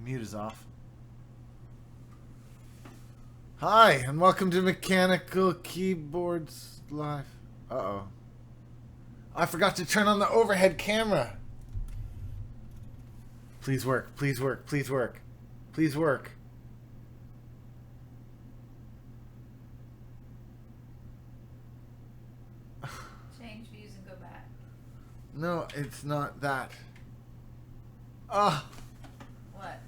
Mute is off. Hi, and welcome to Mechanical Keyboards Live. Uh-oh. I forgot to turn on the overhead camera. Please work, please work, please work. Please work. Change views and go back. No, it's not that. Ah. What?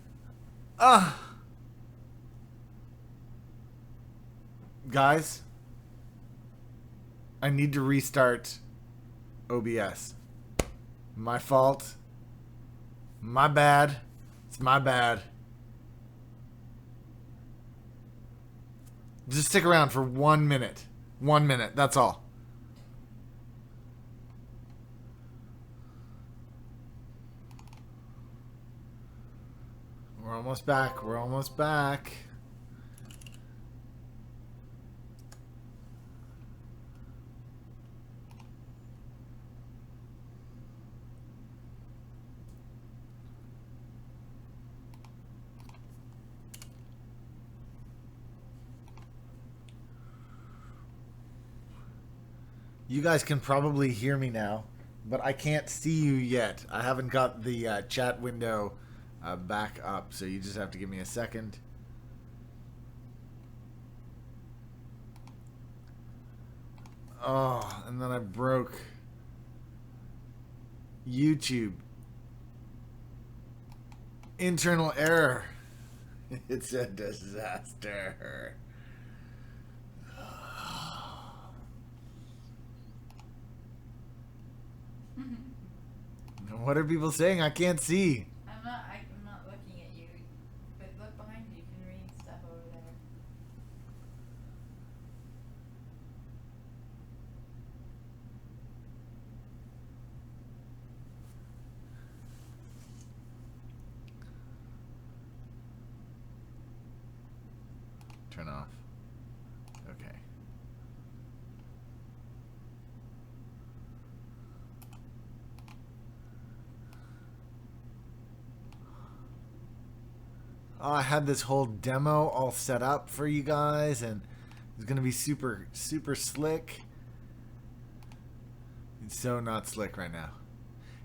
Ah. Guys, I need to restart OBS. My fault. My bad. It's my bad. Just stick around for 1 minute. 1 minute, that's all. We're almost back. We're almost back. You guys can probably hear me now, but I can't see you yet. I haven't got the chat window back up, so you just have to give me a second. Oh, and then I broke YouTube. Internal error. It's a disaster. What are people saying? I can't see. I'm not looking at you. But look behind you. You can read stuff over there. Turn off. Okay. Oh, I had this whole demo all set up for you guys, and it's gonna be super slick. It's so not slick right now.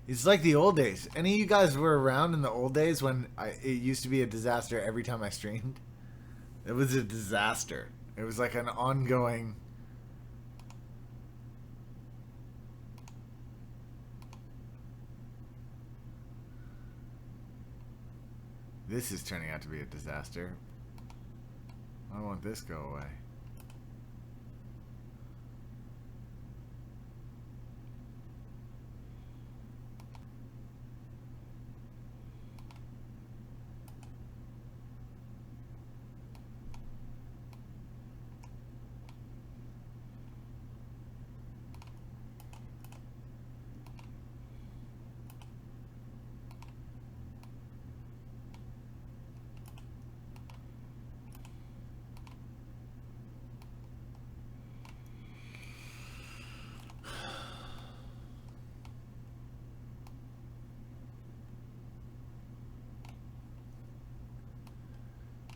It's like the old days. Any of you guys were around in the old days when it used to be a disaster every time I streamed? It was a disaster. It was like an ongoing... This is turning out to be a disaster. I want this to go away.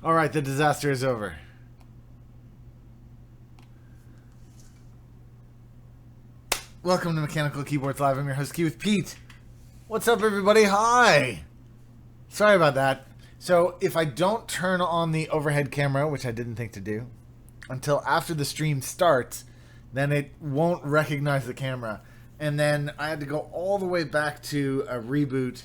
All right, the disaster is over. Welcome to Mechanical Keyboards Live. I'm your host, skiwithpete. What's up, everybody? Hi. Sorry about that. So, if I don't turn on the overhead camera, which I didn't think to do, until after the stream starts, then it won't recognize the camera. And then I had to go all the way back to a reboot.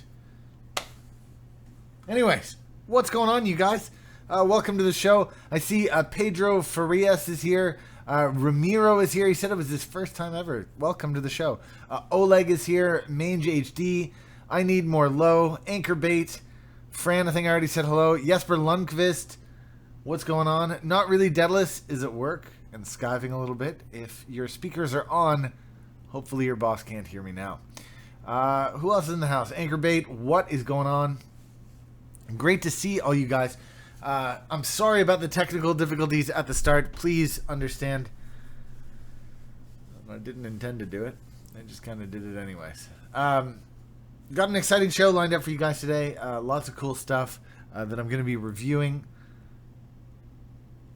Anyways, what's going on, you guys? Welcome to the show. I see Pedro Farias is here. Ramiro is here. He said it was his first time ever. Welcome to the show. Oleg is here. Mange HD. I Need More Low. Anchorbait. Fran, I think I already said hello. Jesper Lundqvist. What's going on? Not Really Deadless is at work and skiving a little bit. If your speakers are on, hopefully your boss can't hear me now. Who else is in the house? Anchorbait. What is going on? Great to see all you guys. I'm sorry about the technical difficulties at the start. Please understand. I didn't intend to do it. I just kind of did it anyways. Got an exciting show lined up for you guys today. Lots of cool stuff. that I'm going to be reviewing.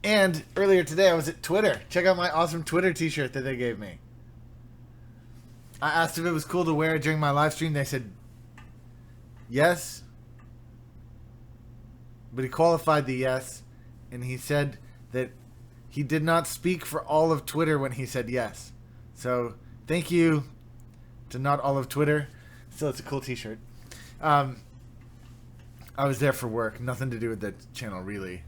And earlier today I was at Twitter. Check out my awesome Twitter t-shirt that they gave me. I asked if it was cool to wear it during my live stream. They said yes. But he qualified the yes. And he said that he did not speak for all of Twitter when he said yes. So thank you to not all of Twitter. Still, it's a cool t-shirt. I was there for work. Nothing to do with the channel, really.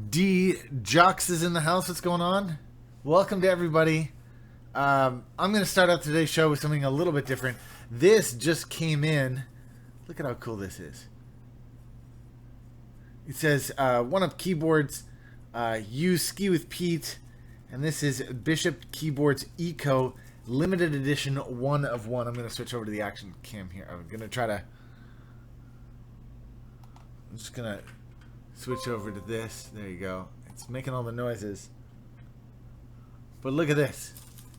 D Jux is in the house. What's going on? Welcome to everybody. I'm going to start out today's show with something a little bit different. This just came in. Look at how cool this is. It says, One Up Keyboards, use Ski with Pete. And this is Bishop Keyboards Eco Limited Edition 1 of 1. I'm going to switch over to the action cam here. I'm just going to switch over to this. There you go. It's making all the noises. But look at this.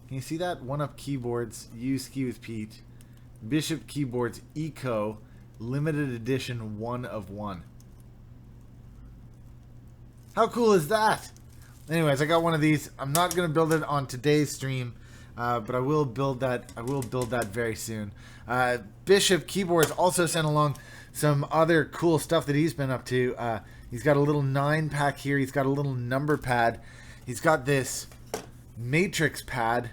Can you see that? One Up Keyboards, use Ski with Pete. Bishop Keyboards Eco Limited Edition 1 of 1. How cool is that? Anyways, I got one of these. I'm not going to build it on today's stream, but I will build that. I will build that very soon. Bishop Keyboards also sent along some other cool stuff that he's been up to. He's got a little 9-pack here. He's got a little number pad. He's got this matrix pad,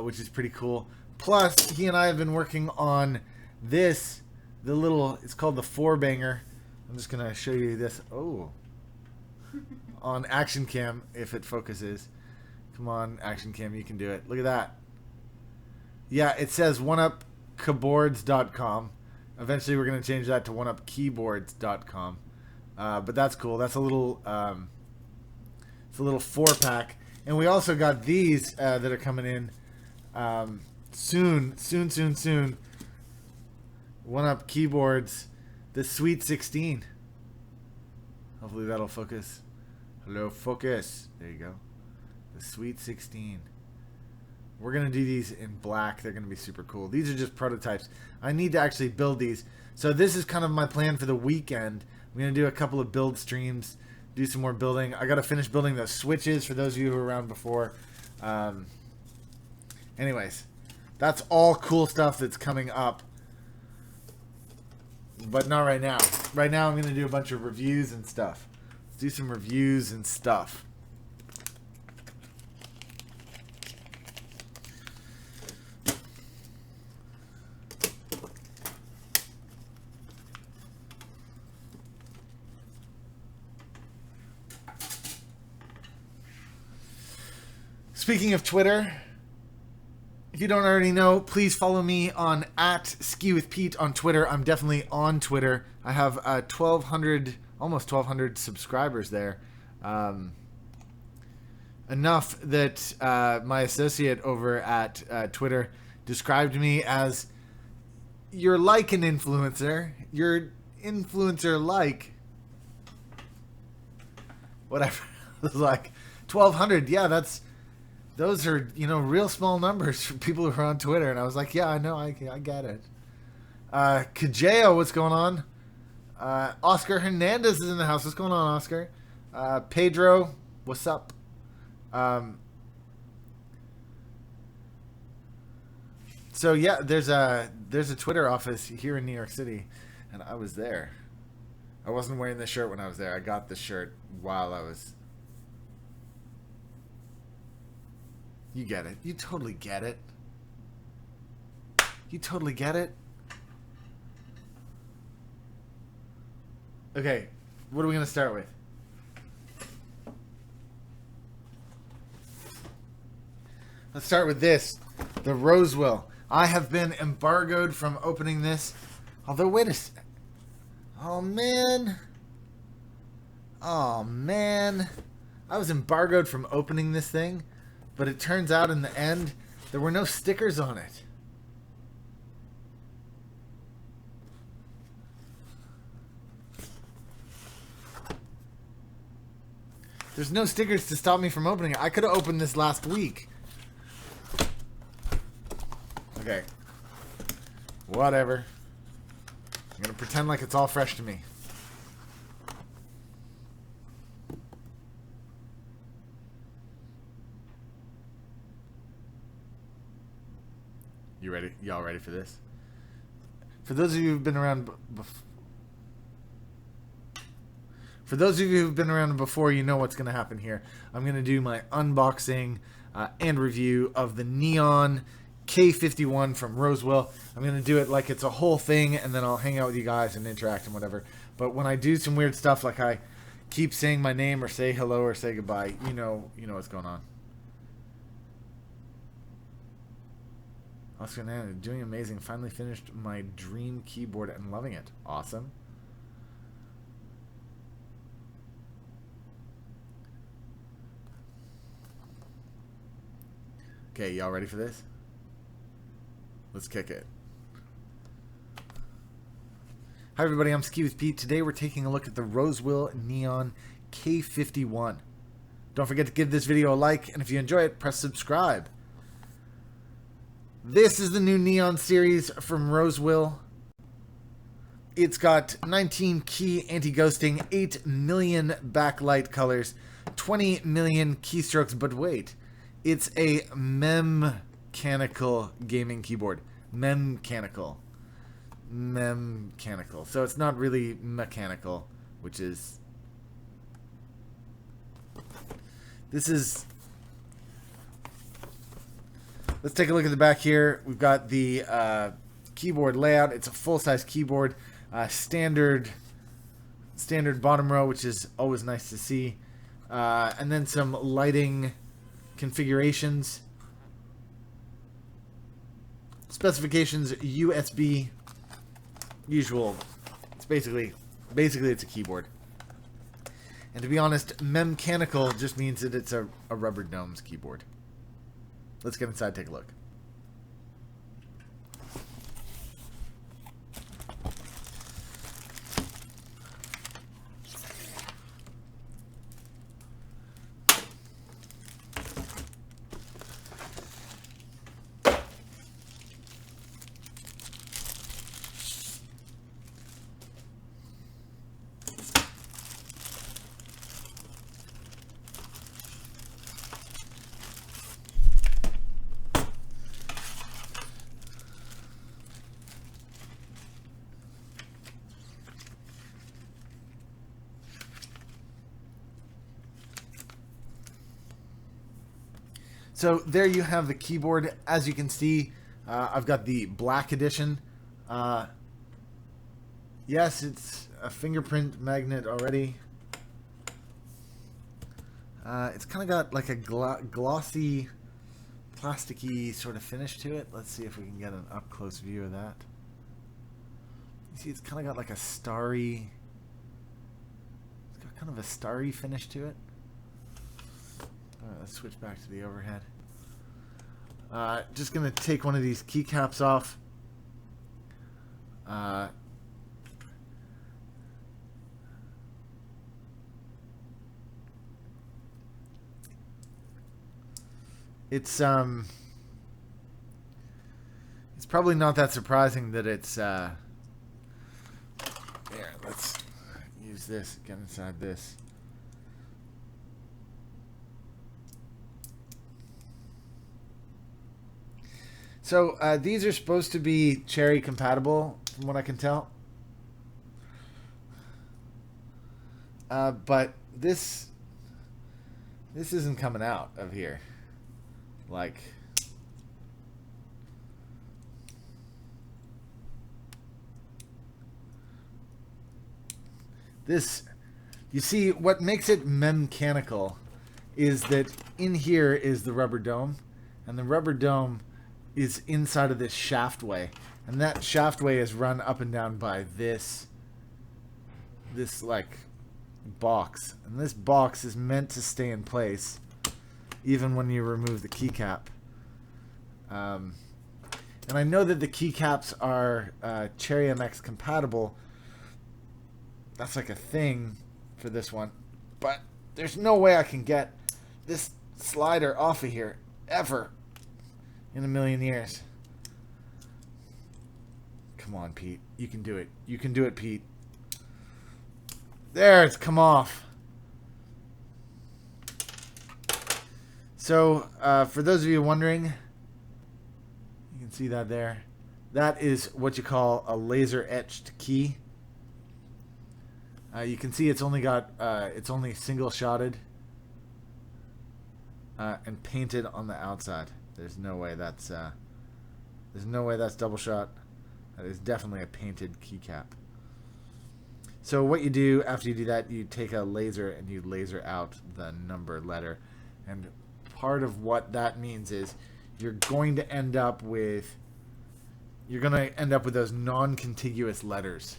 which is pretty cool. Plus, he and I have been working on this. It's called the 4-banger. I'm just going to show you this. Oh. On action cam, if it focuses. Come on, action cam, you can do it. Look at that. Yeah, it says oneupkeyboards.com. Eventually we're going to change that to oneupkeyboards.com. But that's cool. That's a little 4-pack. And we also got these that are coming in soon. One Up Keyboards, the Sweet 16. Hopefully that'll focus. Hello, focus. There you go. The Sweet 16. We're going to do these in black. They're going to be super cool. These are just prototypes. I need to actually build these. So this is kind of my plan for the weekend. I'm going to do a couple of build streams, do some more building. I got to finish building the switches for those of you who were around before. Anyways, that's all cool stuff that's coming up. But not right now. Right now I'm going to do a bunch of reviews and stuff. Let's do some reviews and stuff. Speaking of Twitter, if you don't already know, please follow me on @skiwithpete on Twitter. I'm definitely on Twitter. I have 1,200, almost 1,200 subscribers there. Enough that my associate over at Twitter described me as, you're like an influencer. You're influencer-like. Whatever. It was like 1,200. Yeah, those are, real small numbers for people who are on Twitter. And I was like, yeah, I know, I get it. Kajeo, what's going on? Oscar Hernandez is in the house. What's going on, Oscar? Pedro, what's up? So yeah, there's a Twitter office here in New York City, and I was there. I wasn't wearing the shirt when I was there. I got the shirt while I was. You get it. You totally get it. You totally get it. Okay, what are we going to start with? Let's start with this. The Rosewill. I have been embargoed from opening this. Although, wait a sec. Oh, man. Oh, man. I was embargoed from opening this thing. But it turns out in the end, there were no stickers on it. There's no stickers to stop me from opening it. I could have opened this last week. Okay. Whatever. I'm going to pretend like it's all fresh to me. You ready? Y'all ready for this? For those of you who've been around before, you know what's going to happen here. I'm going to do my unboxing and review of the Neon K51 from Rosewill. I'm going to do it like it's a whole thing, and then I'll hang out with you guys and interact and whatever. But when I do some weird stuff, like I keep saying my name or say hello or say goodbye, you know what's going on. Oscar Nana, doing amazing. Finally finished my dream keyboard and loving it. Awesome. Okay, y'all ready for this? Let's kick it. Hi everybody, I'm skiwithpete. Today we're taking a look at the Rosewill Neon K51. Don't forget to give this video a like, and if you enjoy it, press subscribe. This is the new Neon series from Rosewill. It's got 19 key anti-ghosting, 8 million backlight colors, 20 million keystrokes, but wait, it's a mechanical gaming keyboard. Mechanical. So it's not really mechanical, which is... This is... Let's take a look at the back here. We've got the keyboard layout. It's a full-size keyboard. Standard bottom row, which is always nice to see. And then some lighting configurations. Specifications, USB, usual. It's basically it's a keyboard. And to be honest, mechanical just means that it's a rubber domes keyboard. Let's get inside and take a look. So there you have the keyboard. As you can see, I've got the black edition. Yes, it's a fingerprint magnet already. It's kind of got like a glossy, plasticky sort of finish to it. Let's see if we can get an up-close view of that. You see, it's kind of got like a starry... It's got kind of a starry finish to it. Alright, let's switch back to the overhead. Just going to take one of these keycaps off. It's probably not that surprising that it's here, let's use this, get inside this. So these are supposed to be Cherry compatible, from what I can tell. But this isn't coming out of here. Like, this, you see, what makes it mechanical is that in here is the rubber dome, and the rubber dome is inside of this shaftway, and that shaftway is run up and down by this like box, and this box is meant to stay in place even when you remove the keycap. And I know that the keycaps are Cherry MX compatible. That's like a thing for this one, but there's no way I can get this slider off of here ever in a million years. come on, Pete. You can do it. You can do it, Pete. There, it's come off. So, for those of you wondering, you can see that there. That is what you call a laser etched key. You can see it's only got it's only single shotted and painted on the outside. There's no way that's double shot. That is definitely a painted keycap. So what you do after you do that, you take a laser and you laser out the number letter, and part of what that means is you're going to end up with those non-contiguous letters.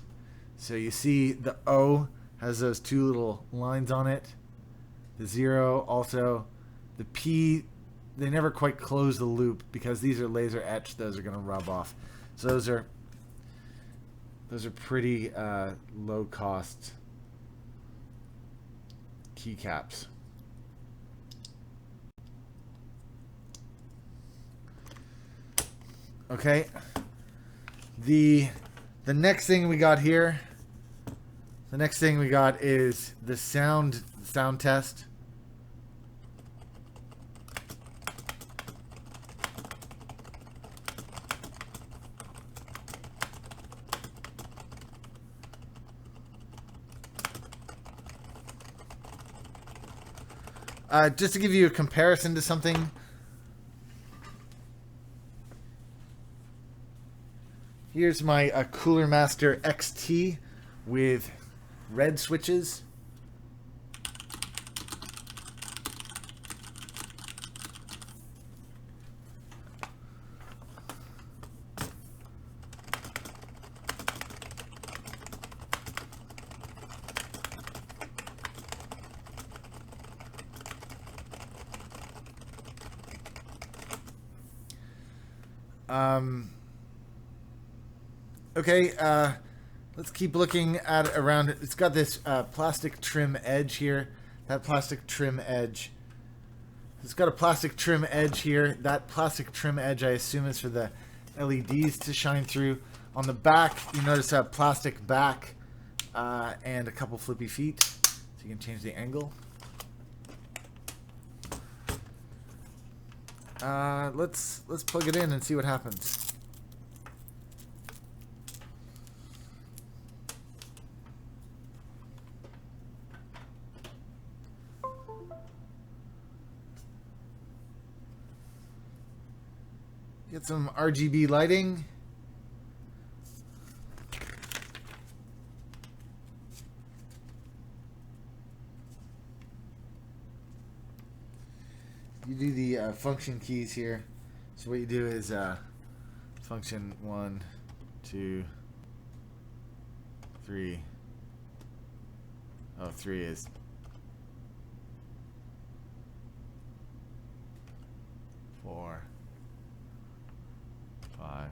So you see the O has those two little lines on it. The 0 also. The P, they never quite close the loop because these are laser etched. Those are going to rub off. So those are pretty low cost keycaps. Okay. The next thing we got here. The next thing we got is the sound test. Just to give you a comparison to something. Here's my Cooler Master XT with red switches. Okay, let's keep looking at around it. It's got this plastic trim edge here. That plastic trim edge. It's got a plastic trim edge here. That plastic trim edge, I assume, is for the LEDs to shine through. On the back, you notice a plastic back and a couple flippy feet. So you can change the angle. Let's plug it in and see what happens. Get some RGB lighting. You do the function keys here. So what you do is function 1, 2, 3. Oh, 3 is 4, 5,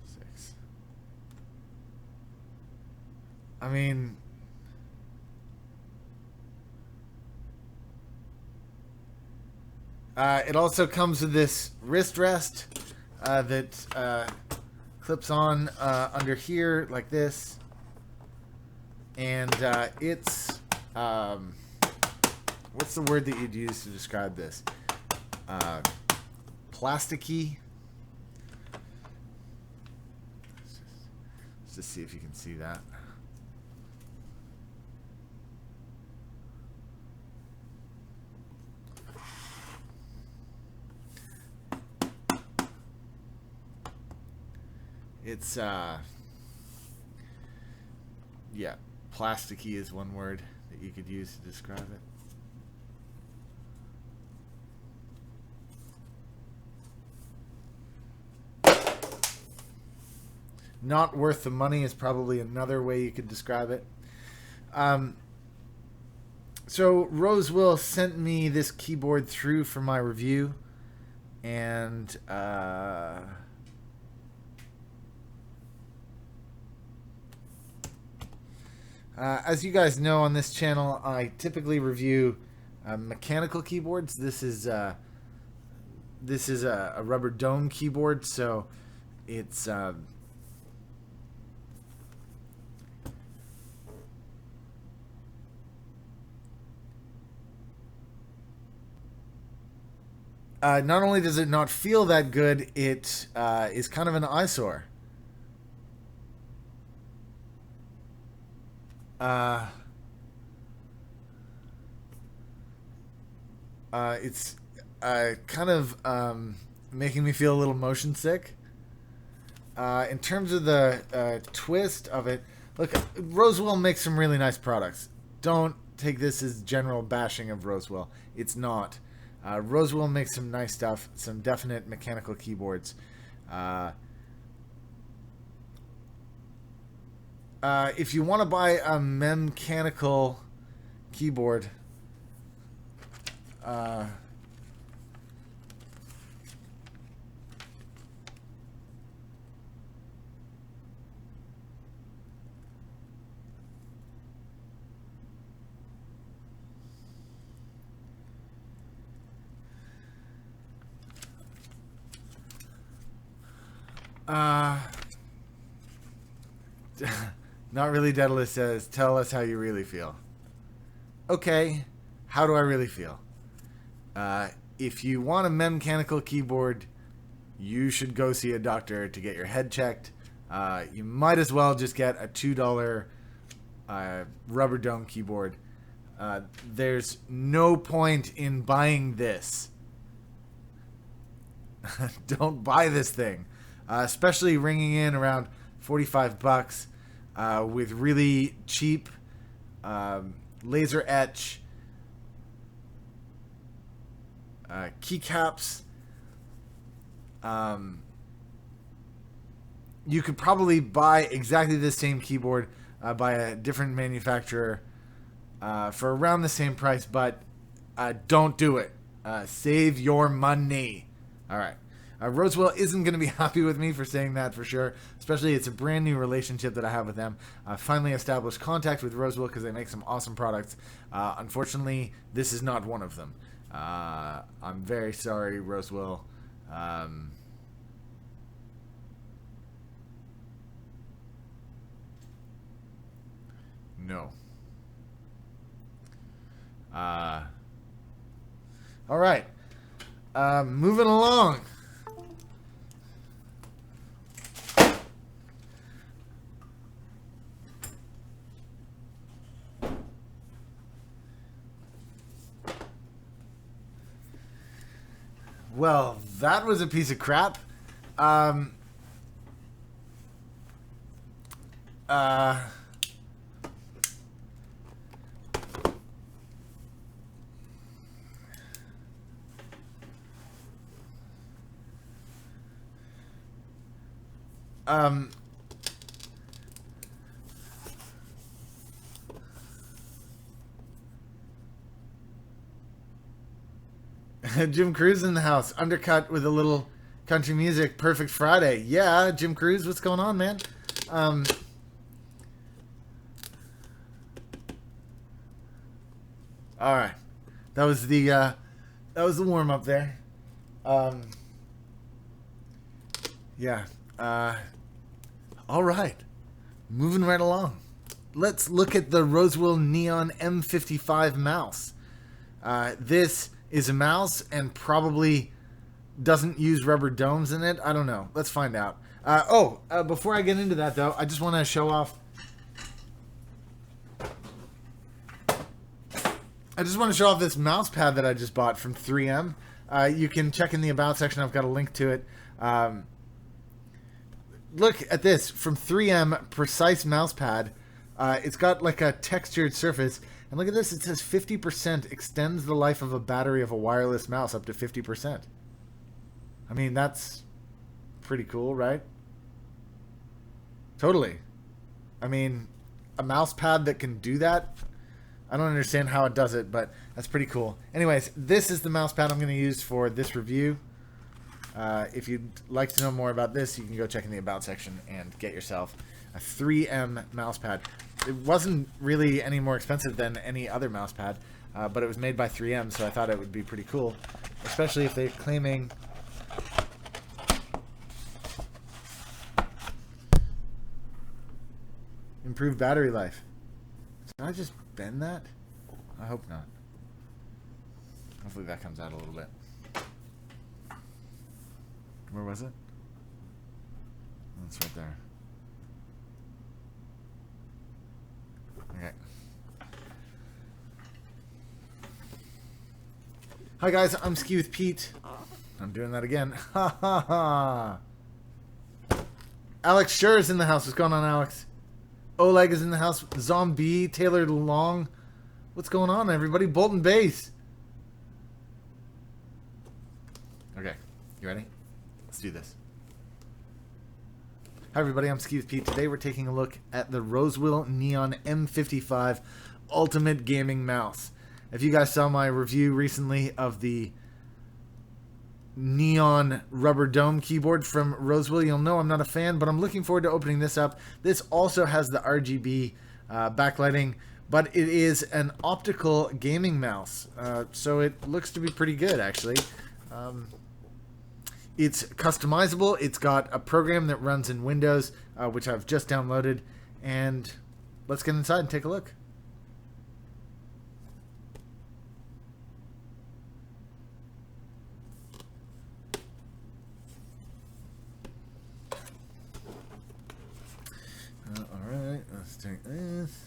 6. I mean, it also comes with this wrist rest that clips on under here like this, and it's what's the word that you'd use to describe this? Plasticky. Let's just see if you can see that. It's yeah, plasticky is one word that you could use to describe it. Not worth the money is probably another way you could describe it. So Rosewill sent me this keyboard through for my review, and as you guys know on this channel, I typically review mechanical keyboards. This is this is a rubber dome keyboard, so it's not only does it not feel that good, it is kind of an eyesore. It's kind of making me feel a little motion sick. In terms of the twist of it, look, Rosewill makes some really nice products. Don't take this as general bashing of Rosewill. It's not. Rosewill makes some nice stuff, some definite mechanical keyboards. If you want to buy a mechanical keyboard, Not Really Daedalus says, tell us how you really feel. Okay, how do I really feel? If you want a mechanical keyboard, you should go see a doctor to get your head checked. You might as well just get a $2 rubber dome keyboard. There's no point in buying this. Don't buy this thing. Especially ringing in around 45 bucks with really cheap laser etch keycaps. You could probably buy exactly the same keyboard by a different manufacturer for around the same price, but don't do it. Save your money. All right. Rosewill isn't going to be happy with me for saying that for sure, especially it's a brand new relationship that I have with them. I finally established contact with Rosewill because they make some awesome products. Unfortunately, this is not one of them. I'm very sorry, Rosewill. No. All right. Moving along. Well, that was a piece of crap. Jim Cruz in the house, undercut with a little country music. Perfect Friday. Yeah, Jim Cruz, what's going on, man? All right, that was the warm up there. Yeah. All right, moving right along. Let's look at the Rosewill Neon M55 mouse. This is a mouse and probably doesn't use rubber domes in it. I don't know. Let's find out. Before I get into that, though, I just want to show off. This mouse pad that I just bought from 3M. You can check in the About section. I've got a link to it. Look at this. From 3M, Precise Mouse Pad. It's got like a textured surface. And look at this, it says 50% extends the life of a battery of a wireless mouse up to 50%. I mean, that's pretty cool, right? Totally. I mean, a mouse pad that can do that, I don't understand how it does it, but that's pretty cool. Anyways, this is the mouse pad I'm going to use for this review. If you'd like to know more about this, you can go check in the About section and get yourself a 3M mouse pad. It wasn't really any more expensive than any other mouse pad, but it was made by 3M, so I thought it would be pretty cool, especially if they're claiming Improved battery life. Did I just bend that? I hope not. Hopefully that comes out a little bit. Where was it? It's right there. Okay. Hi guys, I'm skiwithpete. I'm doing that again. Ha ha ha. Alex Schur is in the house. What's going on, Alex? Oleg is in the house. Zombie, Taylor Long. What's going on, everybody? Bolton Base. Okay, you ready? Let's do this. Hi everybody, I'm skiwithpete. Today we're taking a look at the Rosewill Neon M55 Ultimate Gaming Mouse. If you guys saw my review recently of the Neon Rubber Dome keyboard from Rosewill, you'll know I'm not a fan, but I'm looking forward to opening this up. This also has the RGB backlighting, but it is an optical gaming mouse, so it looks to be pretty good, actually. It's customizable. It's got a program that runs in Windows, which I've just downloaded, and let's get inside and take a look. Alright, let's take this.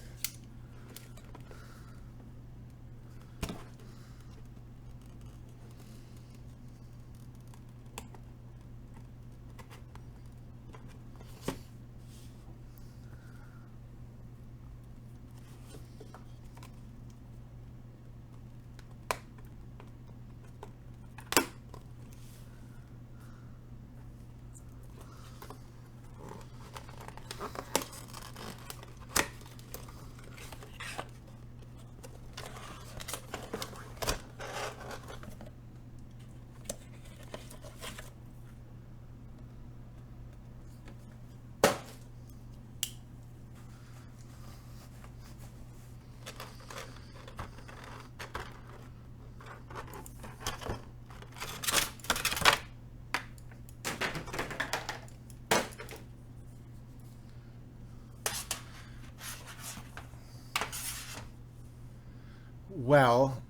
Well,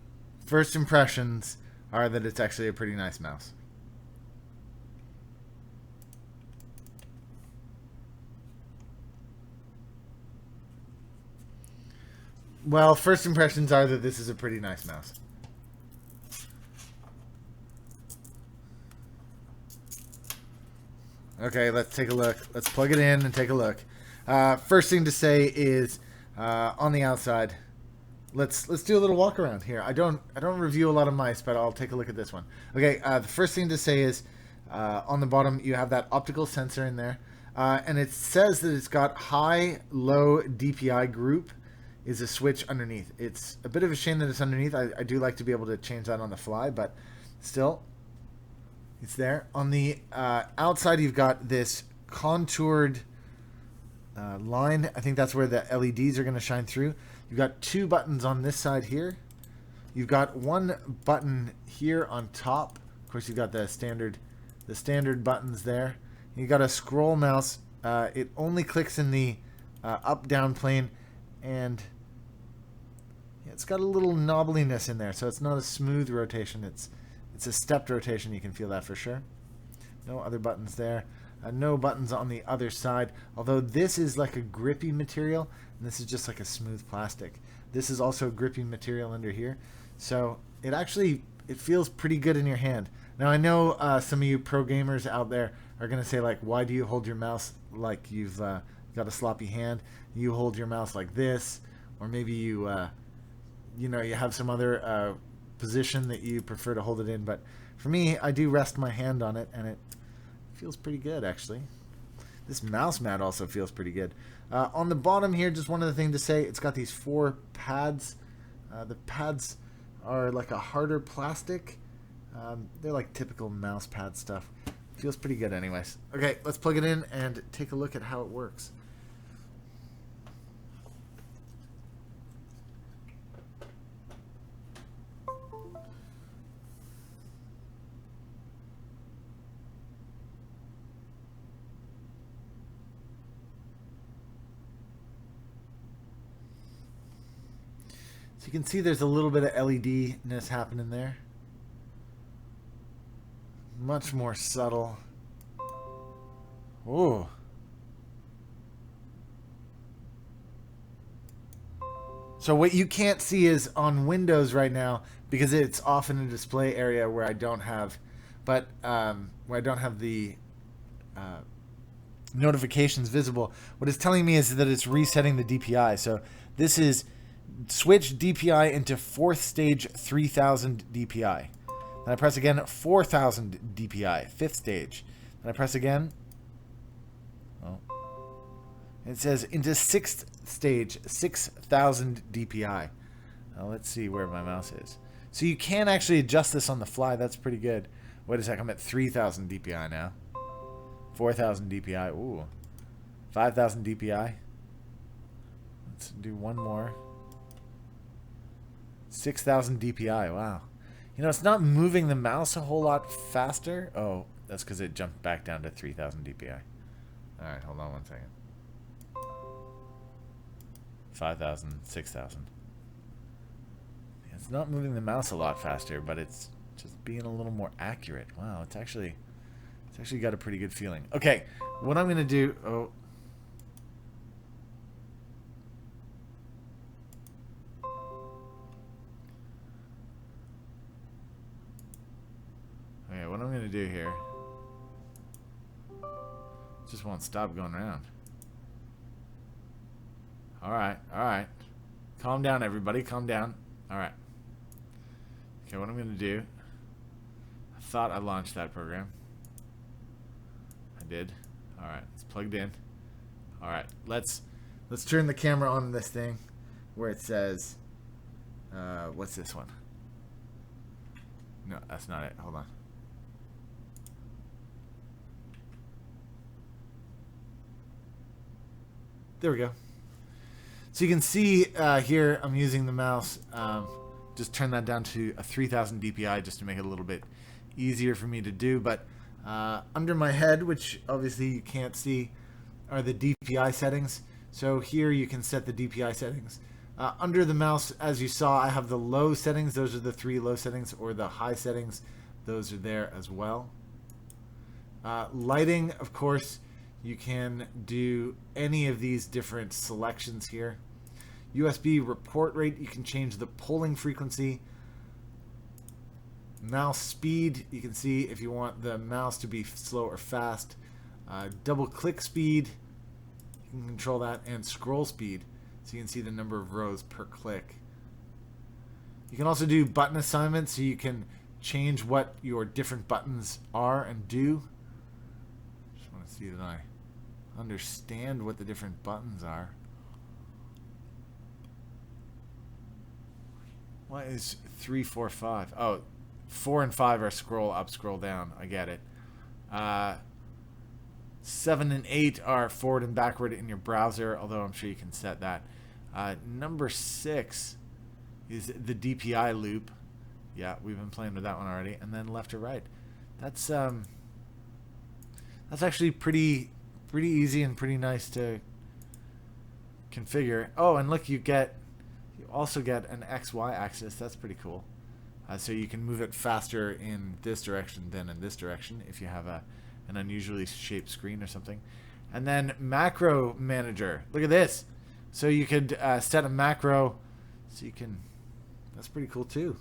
first impressions are that it's actually a pretty nice mouse. Well, first impressions are that this is a pretty nice mouse. Okay, let's take a look. Let's plug it in and take a look. First thing to say is on the outside. Let's do a little walk around here. I don't review a lot of mice, but I'll take a look at this one. Okay, the first thing to say is on the bottom you have that optical sensor in there, and it says that it's got high-low DPI group is a switch underneath. It's a bit of a shame that it's underneath. I do like to be able to change that on the fly, but still, it's there. On the outside you've got this contoured line. I think that's where the LEDs are going to shine through. You've got two buttons on this side here. You've got one button here on top. Of course, you've got the standard buttons there. You've got a scroll mouse. It only clicks in the up-down plane, and yeah, it's got a little knobbliness in there, so it's not a smooth rotation. It's a stepped rotation. You can feel that for sure. No other buttons there. No buttons on the other side, although this is like a grippy material, and this is just like a smooth plastic. This is also a grippy material under here, so it feels pretty good in your hand. Now I know some of you pro gamers out there are going to say, like, why do you hold your mouse like you've got a sloppy hand? You hold your mouse like this, or maybe you have some other position that you prefer to hold it in, but for me, I do rest my hand on it, and it feels pretty good, actually. This mouse mat also feels pretty good. On the bottom here, just one other thing to say, it's got these 4 pads. The pads are like a harder plastic. They're like typical mouse pad stuff. Feels pretty good anyways. Okay, let's plug it in and take a look at how it works. So you can see there's a little bit of LED-ness happening there. Much more subtle. Ooh. So what you can't see is on Windows right now, because it's off in a display area where I don't have, but where I don't have the notifications visible. What it's telling me is that it's resetting the DPI. So this is switch DPI into 4th stage 3000 DPI. Then I press again 4000 DPI, 5th stage. Then I press again. Oh. It says into 6th stage, 6000 DPI. Now let's see where my mouse is. So you can actually adjust this on the fly. That's pretty good. Wait a sec, I'm at 3000 DPI now. 4000 DPI. Ooh. 5000 DPI. Let's do one more. 6000 DPI. Wow. You know, it's not moving the mouse a whole lot faster. Oh, that's because it jumped back down to 3000 DPI. Alright, hold on one second. 5000, 6000. It's not moving the mouse a lot faster, but it's just being a little more accurate. Wow, it's actually got a pretty good feeling. Okay, what I'm gonna do. Oh. Okay, what I'm gonna do here. Just won't stop going around. Alright, alright. Calm down, everybody. Calm down. Alright. Okay, what I'm going to do... I thought I launched that program. I did. Alright, it's plugged in. Alright, let's turn the camera on this thing where it says... what's this one? No, that's not it. Hold on. There we go. So you can see here I'm using the mouse. Just turn that down to a 3000 DPI just to make it a little bit easier for me to do. But under my head, which obviously you can't see, are the DPI settings. So here you can set the DPI settings. Under the mouse, as you saw, I have the low settings. Those are the 3 low settings, or the high settings. Those are there as well. Lighting, of course, you can do any of these different selections here. USB report rate, you can change the polling frequency. Mouse speed, you can see if you want the mouse to be slow or fast. Double click speed, you can control that. And scroll speed, so you can see the number of rows per click. You can also do button assignments, so you can change what your different buttons are and do. Just want to see that I understand what the different buttons are. What is 3, 4, 5? Oh, 4 and 5 are scroll up, scroll down. I get it. 7 and 8 are forward and backward in your browser, although I'm sure you can set that. Number 6 is the DPI loop. Yeah, we've been playing with that one already. And then left or right. That's actually pretty easy and pretty nice to configure. Oh, and look, you also get an XY axis. That's pretty cool. So you can move it faster in this direction than in this direction if you have an unusually shaped screen or something. And then macro manager. Look at this. So you could set a macro. So you can. That's pretty cool too.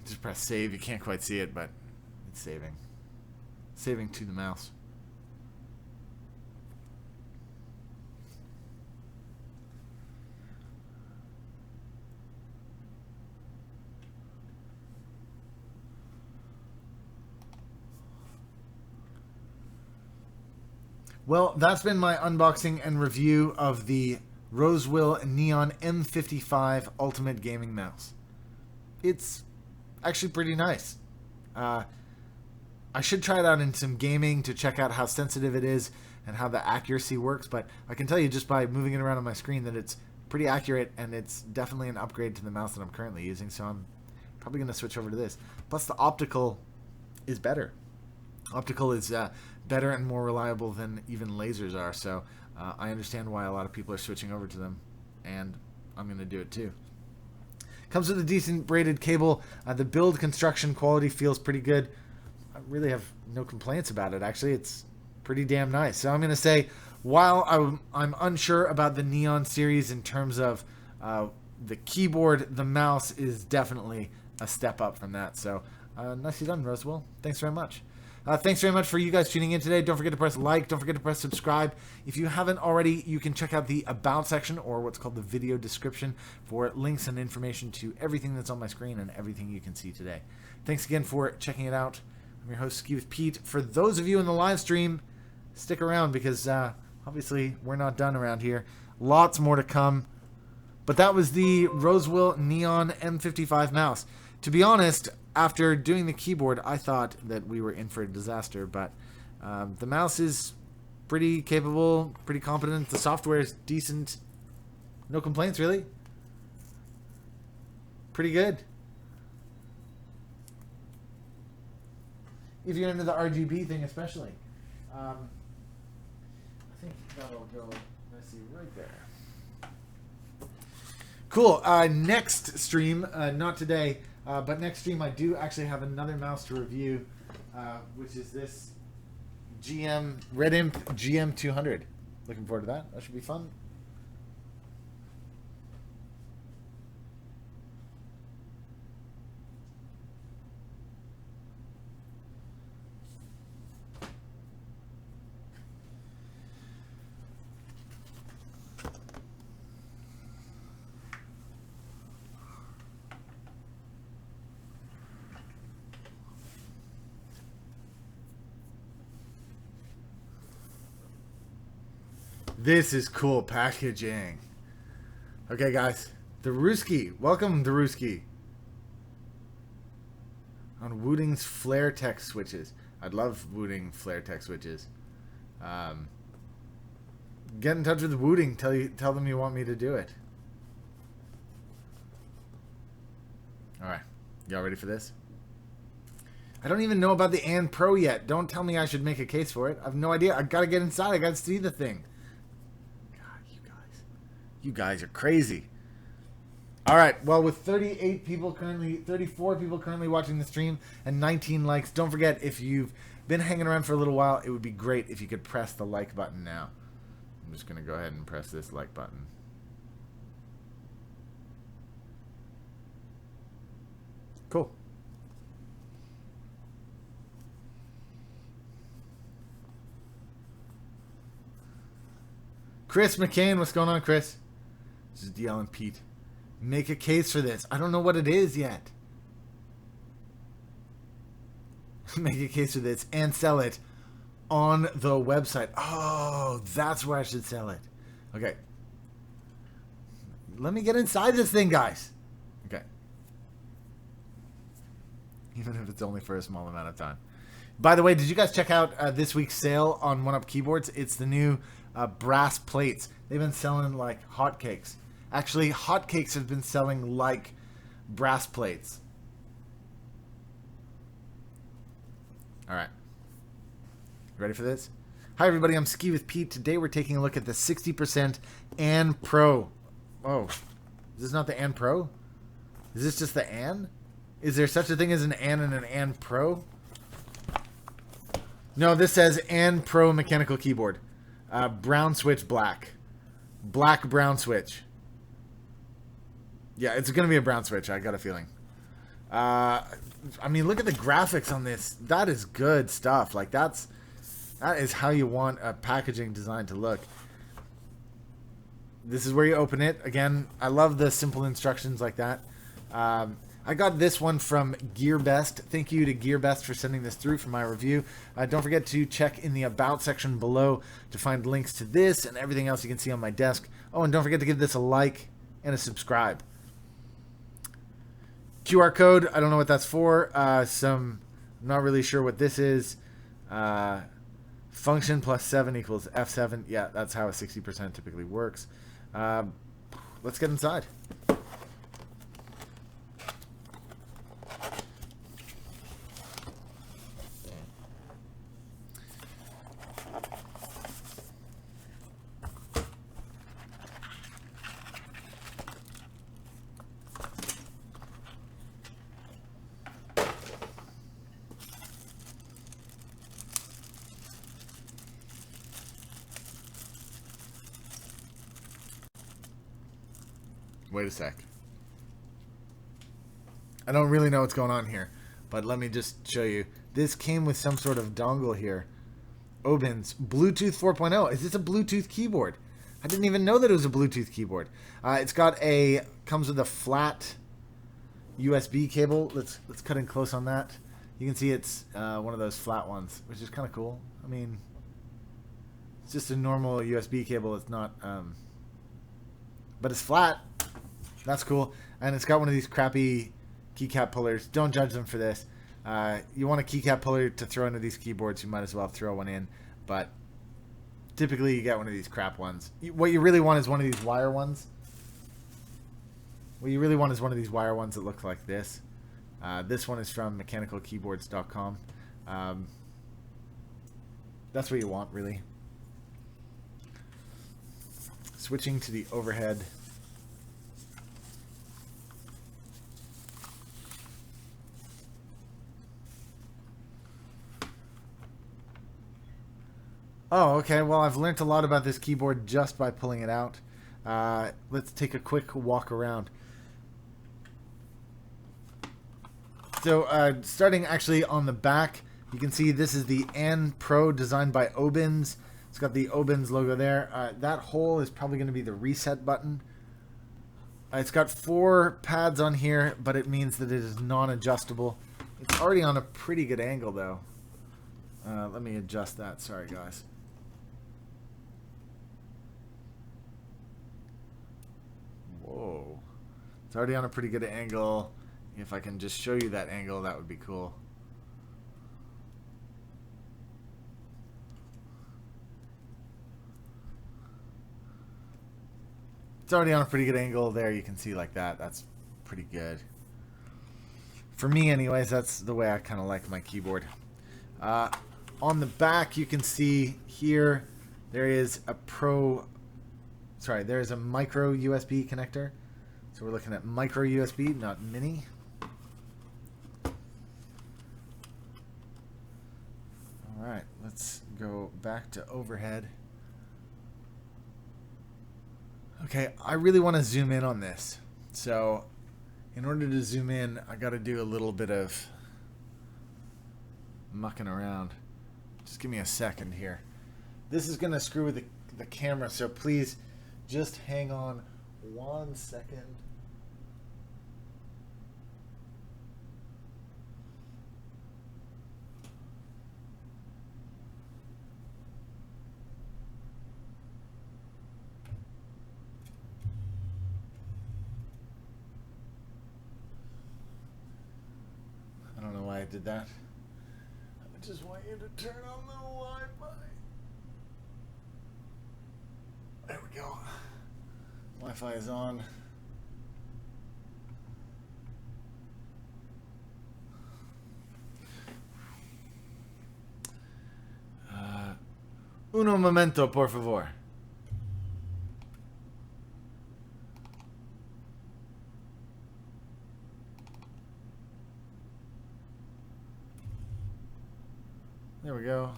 Just press save. You can't quite see it, but it's saving. Saving to the mouse. Well, that's been my unboxing and review of the Rosewill Neon M55 Ultimate Gaming Mouse. It's actually pretty nice. I should try it out in some gaming to check out how sensitive it is and how the accuracy works, but I can tell you just by moving it around on my screen that it's pretty accurate, and it's definitely an upgrade to the mouse that I'm currently using, so I'm probably going to switch over to this. Plus, the optical is better. Optical is better and more reliable than even lasers are, so I understand why a lot of people are switching over to them, and I'm going to do it too. Comes with a decent braided cable. The build construction quality feels pretty good. I really have no complaints about it, actually. It's pretty damn nice. So I'm going to say, while I'm unsure about the Neon series in terms of the keyboard, the mouse is definitely a step up from that. So nicely done, Rosewill. Thanks very much. Thanks very much for you guys tuning in today. Don't forget to press like. Don't forget to press subscribe. If you haven't already, you can check out the About section, or what's called the video description, for links and information to everything that's on my screen and everything you can see today. Thanks again for checking it out. I'm your host, Ski with Pete. For those of you in the live stream, stick around because obviously we're not done around here. Lots more to come. But that was the Rosewill Neon M55 mouse. To be honest, after doing the keyboard, I thought that we were in for a disaster, but the mouse is pretty capable, pretty competent. The software is decent. No complaints, really. Pretty good. If you're into the RGB thing, especially. I think that'll go nicely right there. Cool. Next stream, not today, but next stream I do actually have another mouse to review, which is this Red Imp GM200. Looking forward to that. That should be fun. This is cool packaging. Okay, guys. Daruski. Welcome, Daruski. On Wooting's Flare Tech switches. I'd love Wooting Flare Tech switches. Get in touch with Wooting. Tell them you want me to do it. Alright. Y'all ready for this? I don't even know about the And Pro yet. Don't tell me I should make a case for it. I have no idea. I gotta get inside. I gotta see the thing. You guys are crazy. All right. Well, with 34 people currently watching the stream and 19 likes, don't forget, if you've been hanging around for a little while, it would be great if you could press the like button now. I'm just going to go ahead and press this like button. Cool. Chris McCain, what's going on, Chris? This is DL and Pete. Make a case for this. I don't know what it is yet. Make a case for this and sell it on the website. Oh, that's where I should sell it. Okay. Let me get inside this thing, guys. Okay. Even if it's only for a small amount of time. By the way, did you guys check out this week's sale on 1UP keyboards? It's the new brass plates. They've been selling like hotcakes. Actually, hotcakes have been selling like brass plates. All right. Ready for this? Hi, everybody. I'm Ski with Pete. Today, we're taking a look at the 60% And Pro. Oh, is this not the And Pro? Is this just the And? Is there such a thing as an And Pro? No, this says And Pro mechanical keyboard. Brown switch, black. Black, brown switch. Yeah, it's going to be a brown switch. I got a feeling. I mean, look at the graphics on this. That is good stuff. Like, that is how you want a packaging design to look. This is where you open it. Again, I love the simple instructions like that. I got this one from GearBest. Thank you to GearBest for sending this through for my review. Don't forget to check in the About section below to find links to this and everything else you can see on my desk. Oh, and don't forget to give this a like and a subscribe. QR code, I don't know what that's for. Some I'm not really sure what this is. Function plus 7 equals F7. Yeah, that's how a 60% typically works. Let's get inside. Wait a sec. I don't really know what's going on here, but let me just show you. This came with some sort of dongle here. Obins Bluetooth 4.0. Is this a Bluetooth keyboard? I didn't even know that it was a Bluetooth keyboard. It's got comes with a flat USB cable. Let's cut in close on that. You can see it's one of those flat ones, which is kind of cool. I mean, it's just a normal USB cable. It's not, but it's flat. That's cool. And it's got one of these crappy keycap pullers. Don't judge them for this. You want a keycap puller to throw into these keyboards, you might as well throw one in. But typically you get one of these crap ones. What you really want is one of these wire ones. What you really want is one of these wire ones that look like this. This one is from mechanicalkeyboards.com. That's what you want, really. Switching to the overhead. Oh, okay. Well, I've learned a lot about this keyboard just by pulling it out. Let's take a quick walk around. So, starting actually on the back, you can see this is the N Pro designed by Obins. It's got the Obins logo there. That hole is probably going to be the reset button. It's got 4 pads on here, but it means that it is non-adjustable. It's already on a pretty good angle, though. Let me adjust that. Sorry, guys. Whoa. It's already on a pretty good angle. If I can just show you that angle, that would be cool. It's already on a pretty good angle there. You can see like that. That's pretty good. For me, anyways, that's the way I kind of like my keyboard. On the back, you can see here, there is a there's a micro USB connector. So we're looking at micro USB, not mini. All right, let's go back to overhead. Okay, I really want to zoom in on this. So in order to zoom in, I got to do a little bit of mucking around. Just give me a second here. This is going to screw with the camera, so please just hang on 1 second. I don't know why I did that. I just want you to turn on the Wi-Fi. There we go. Wi-Fi is on. Uno momento, por favor. There we go.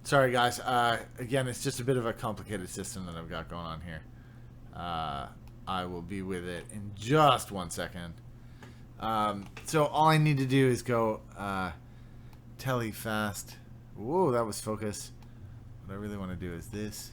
Sorry, guys. Again, it's just a bit of a complicated system that I've got going on here. I will be with it in just 1 second. So all I need to do is go tele fast. Whoa, that was focus. What I really want to do is this.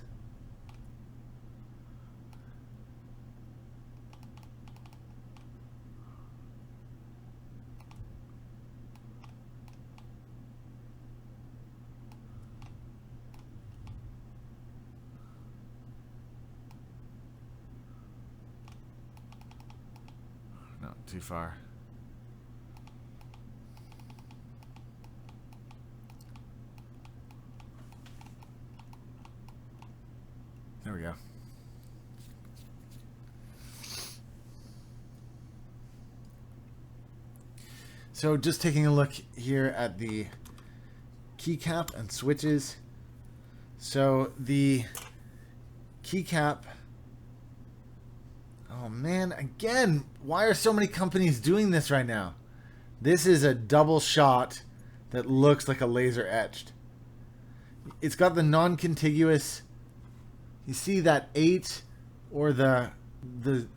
too far. There we go. So just taking a look here at the keycap and switches. So the keycap, oh man, again, why are so many companies doing this right now? This is a double shot that looks like a laser etched. It's got the non-contiguous, you see that 8 or the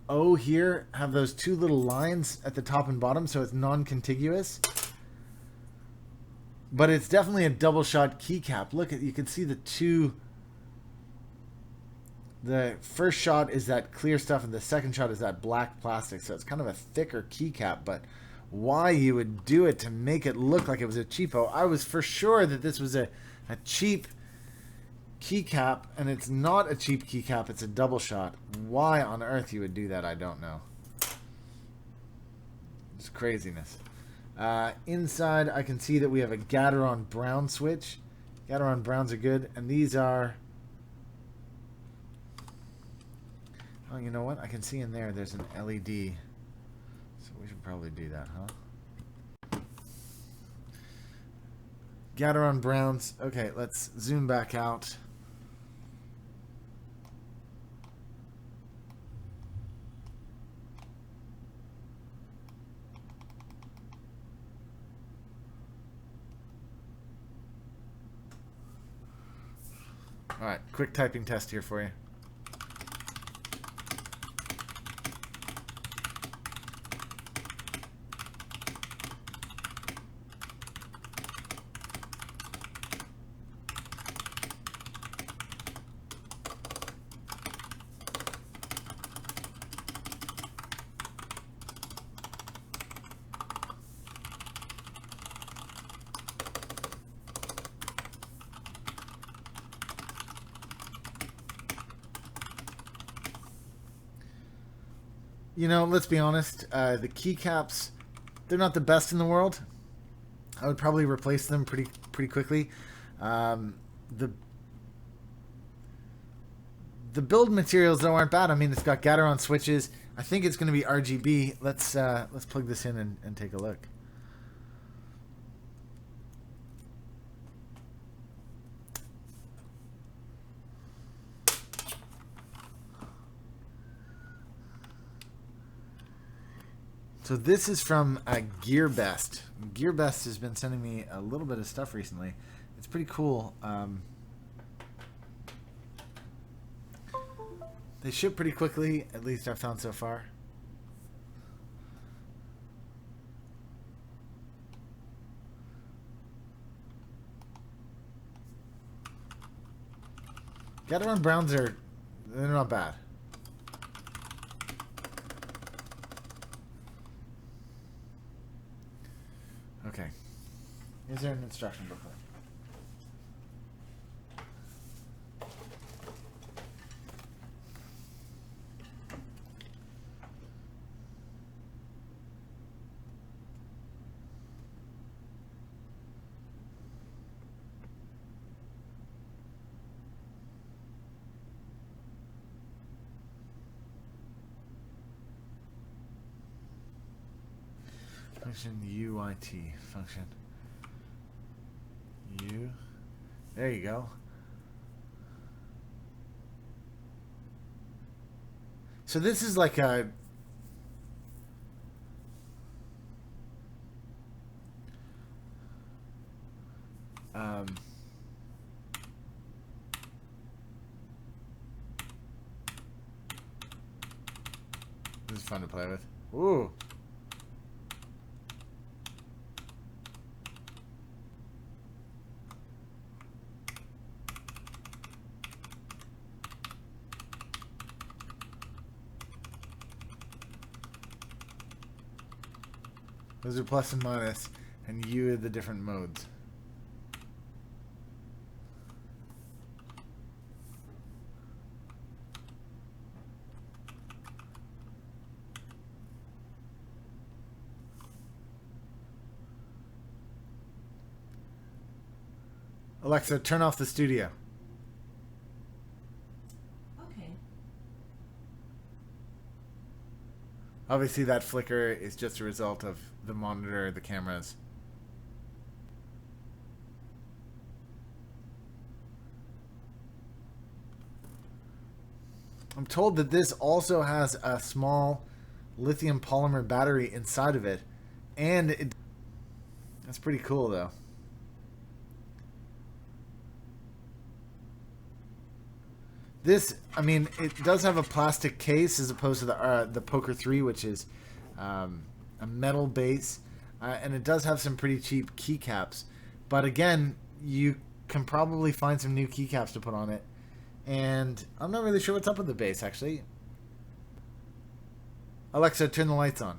O here have those two little lines at the top and bottom, so it's non-contiguous. But it's definitely a double shot keycap. Look at, you can see the two. The first shot is that clear stuff, and the second shot is that black plastic. So it's kind of a thicker keycap. But why you would do it to make it look like it was a cheapo? I was for sure that this was a cheap keycap, and it's not a cheap keycap. It's a double shot. Why on earth you would do that, I don't know. It's craziness. Inside, I can see that we have a Gateron brown switch. Gateron browns are good, and these are... Oh, you know what? I can see in there there's an LED. So we should probably do that, huh? Gateron browns. Okay, let's zoom back out. All right, quick typing test here for you. You know, let's be honest, the keycaps, they're not the best in the world. I would probably replace them pretty quickly. The build materials though aren't bad. I mean, it's got Gateron switches. I think it's going to be RGB. Let's plug this in and take a look. So this is from GearBest. GearBest has been sending me a little bit of stuff recently. It's pretty cool. They ship pretty quickly, at least I've found so far. Gateron browns they're not bad. Okay. Is there an instruction booklet? Function UIT function. U. There you go. So this is like a this is fun to play with. Ooh. Those are plus and minus, and U are the different modes. Alexa, turn off the studio. Okay. Obviously, that flicker is just a result of the monitor, the cameras. I'm told that this also has a small lithium polymer battery inside of it, and that's pretty cool, though. This, I mean, it does have a plastic case as opposed to the Poker 3, which is a metal base, and it does have some pretty cheap keycaps. But again, you can probably find some new keycaps to put on it, and I'm not really sure what's up with the base, actually. Alexa, turn the lights on.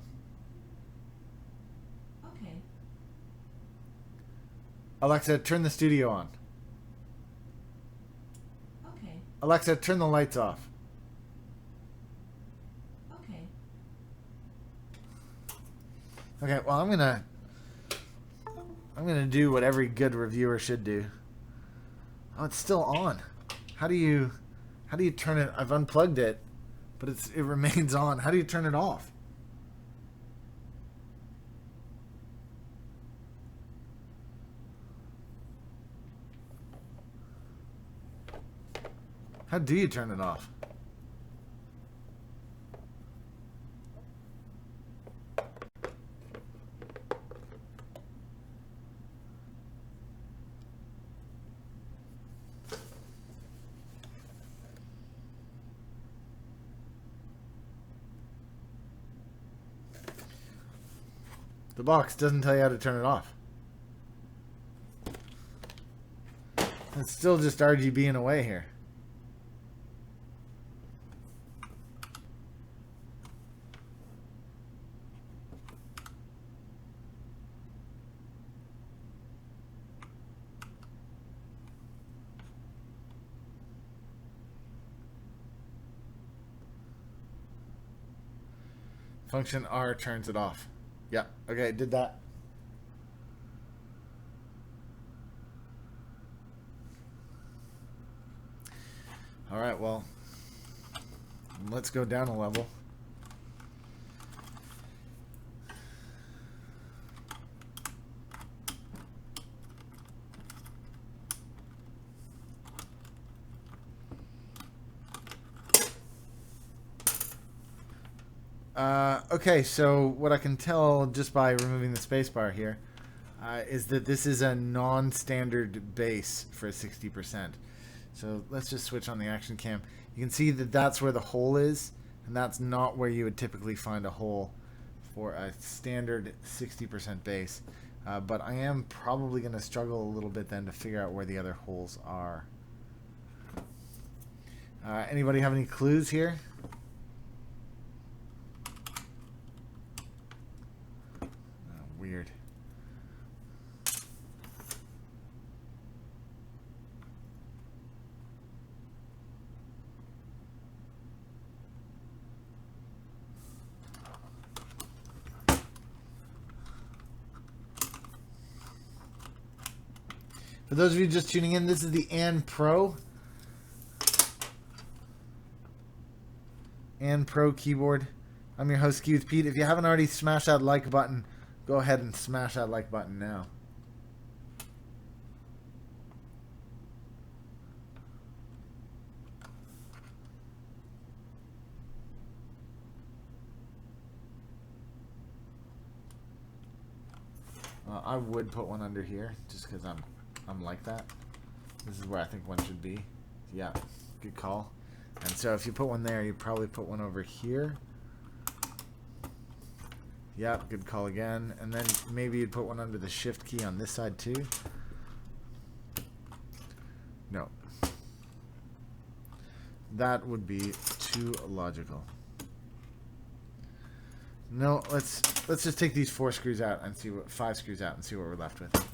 Okay. Alexa, turn the studio on. Okay. Alexa, turn the lights off. Okay. Okay, well, I'm gonna do what every good reviewer should do. Oh, it's still on. How do you turn it? I've unplugged it, but it remains on. How do you turn it off? How do you turn it off? The box doesn't tell you how to turn it off. It's still just RGBing away here. Function R turns it off. Yeah, okay, did that. All right, well, let's go down a level. Okay, so what I can tell just by removing the spacebar here is that this is a non-standard base for 60%. So let's just switch on the action cam. You can see that that's where the hole is, and that's not where you would typically find a hole for a standard 60% base. But I am probably going to struggle a little bit then to figure out where the other holes are. Anybody have any clues here? Weird. For those of you just tuning in, this is the AN Pro. AN Pro keyboard. I'm your host, skiwithpete. If you haven't already smashed that like button, go ahead and smash that like button now. I would put one under here just because I'm like that. This is where I think one should be. Yeah, good call. And so if you put one there, you probably put one over here. Yep, good call again. And then maybe you'd put one under the shift key on this side too. No. That would be too logical. No, let's just take these 4 screws out and see what 5 screws out and see what we're left with.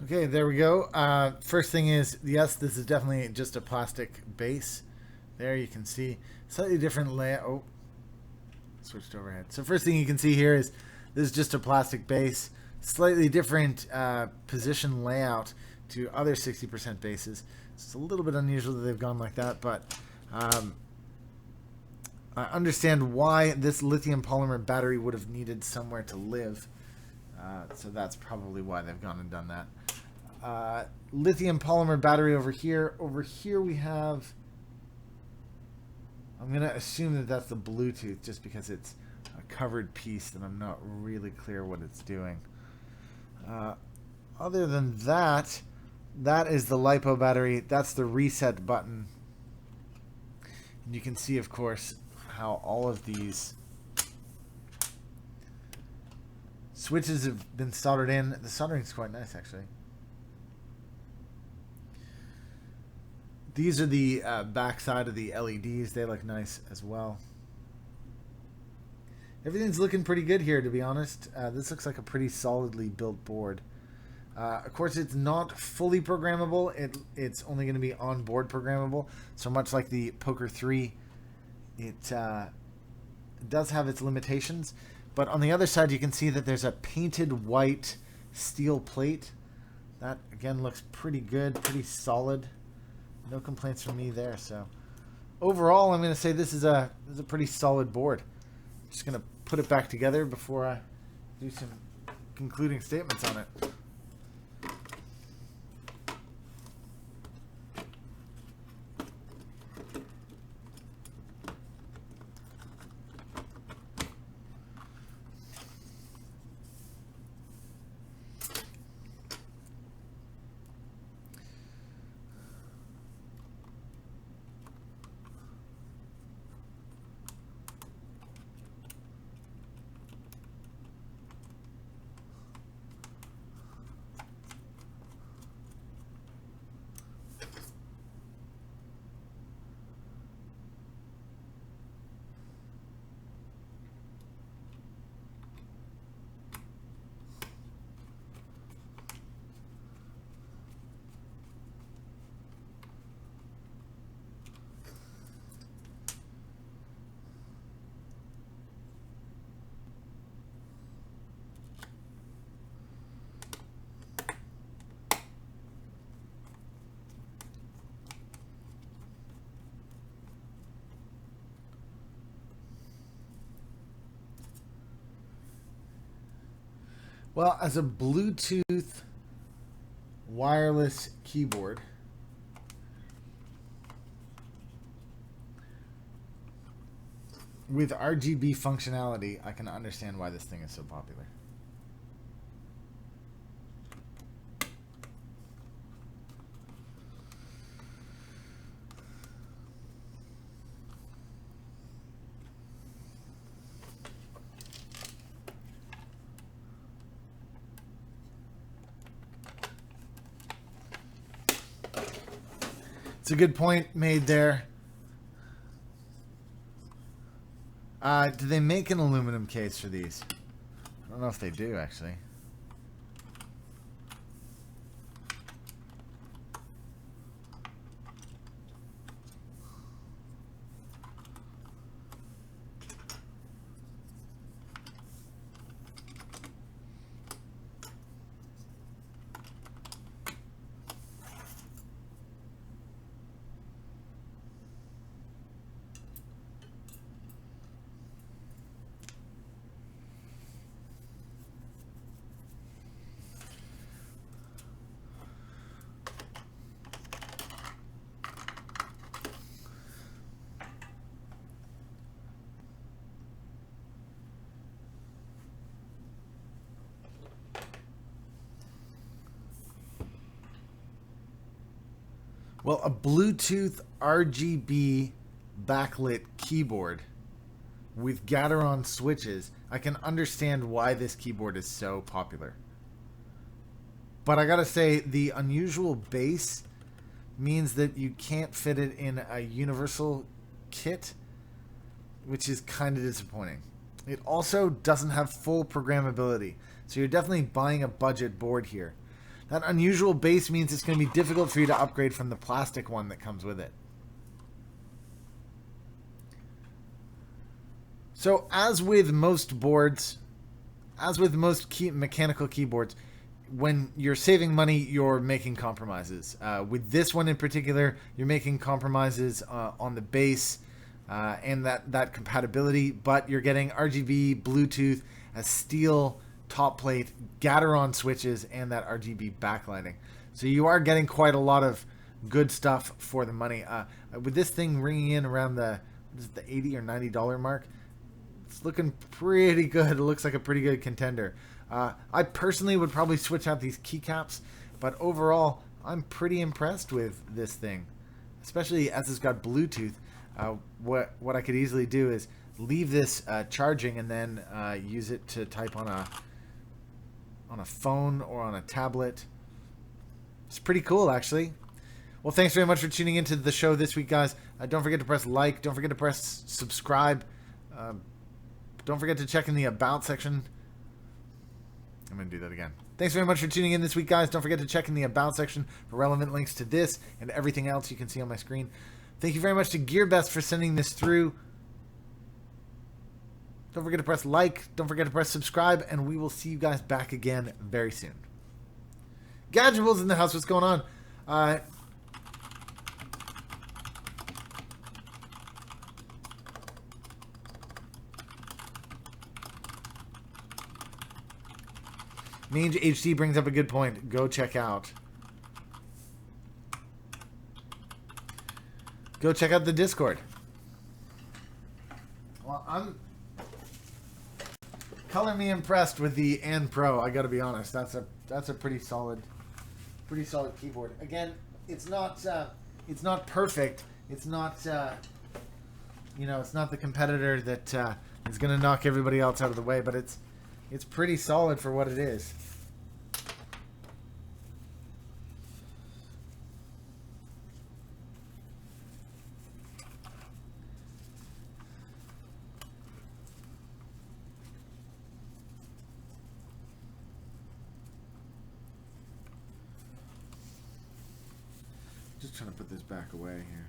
Okay, there we go. First thing is, yes, this is definitely just a plastic base. There you can see slightly different layout. Oh, switched overhead. So first thing you can see here is this is just a plastic base. Slightly different position layout to other 60% bases. It's a little bit unusual that they've gone like that, but I understand why this lithium polymer battery would have needed somewhere to live. So that's probably why they've gone and done that. Lithium polymer battery over here. Over here we have, I'm going to assume that that's the Bluetooth just because it's a covered piece and I'm not really clear what it's doing. Other than that, that is the LiPo battery. That's the reset button. And you can see, of course, how all of these switches have been soldered in. The soldering is quite nice, actually. These are the back side of the LEDs. They look nice as well. Everything's looking pretty good here, to be honest. This looks like a pretty solidly built board. Of course, it's not fully programmable. It's only going to be on-board programmable. So much like the Poker 3, it does have its limitations. But on the other side, you can see that there's a painted white steel plate. That, again, looks pretty good, pretty solid. No complaints from me there. So overall, I'm going to say this is a pretty solid board. I'm just going to put it back together before I do some concluding statements on it. Well, as a Bluetooth wireless keyboard, with RGB functionality, I can understand why this thing is so popular. It's a good point made there. Do they make an aluminum case for these? I don't know if they do, actually. Well, a Bluetooth RGB backlit keyboard with Gateron switches, I can understand why this keyboard is so popular. But I gotta say, the unusual base means that you can't fit it in a universal kit, which is kind of disappointing. It also doesn't have full programmability, so you're definitely buying a budget board here. That unusual base means it's going to be difficult for you to upgrade from the plastic one that comes with it. So as with most boards, as with most mechanical keyboards, when you're saving money, you're making compromises. With this one in particular, you're making compromises on the base and that compatibility, but you're getting RGB, Bluetooth, a steel top plate, Gateron switches, and that RGB backlighting. So you are getting quite a lot of good stuff for the money. With this thing ringing in around the $80 or $90 mark, it's looking pretty good. It looks like a pretty good contender. I personally would probably switch out these keycaps, but overall, I'm pretty impressed with this thing, especially as it's got Bluetooth. What I could easily do is leave this charging and then use it to type on a phone or on a tablet. It's pretty cool, actually. Well, thanks very much for tuning into the show this week, guys. Don't forget to press like. Don't forget to press subscribe. Don't forget to check in the About section. I'm going to do that again. Thanks very much for tuning in this week, guys. Don't forget to check in the About section for relevant links to this and everything else you can see on my screen. Thank you very much to GearBest for sending this through. Don't forget to press like. Don't forget to press subscribe. And we will see you guys back again very soon. Gadgetables in the house. What's going on? Mange HD brings up a good point. Go check out. Go check out the Discord. Well, I'm color me impressed with the N Pro. I got to be honest. That's a pretty solid keyboard. Again, it's not perfect. It's not it's not the competitor that is going to knock everybody else out of the way, but it's pretty solid for what it is. Just trying to put this back away here.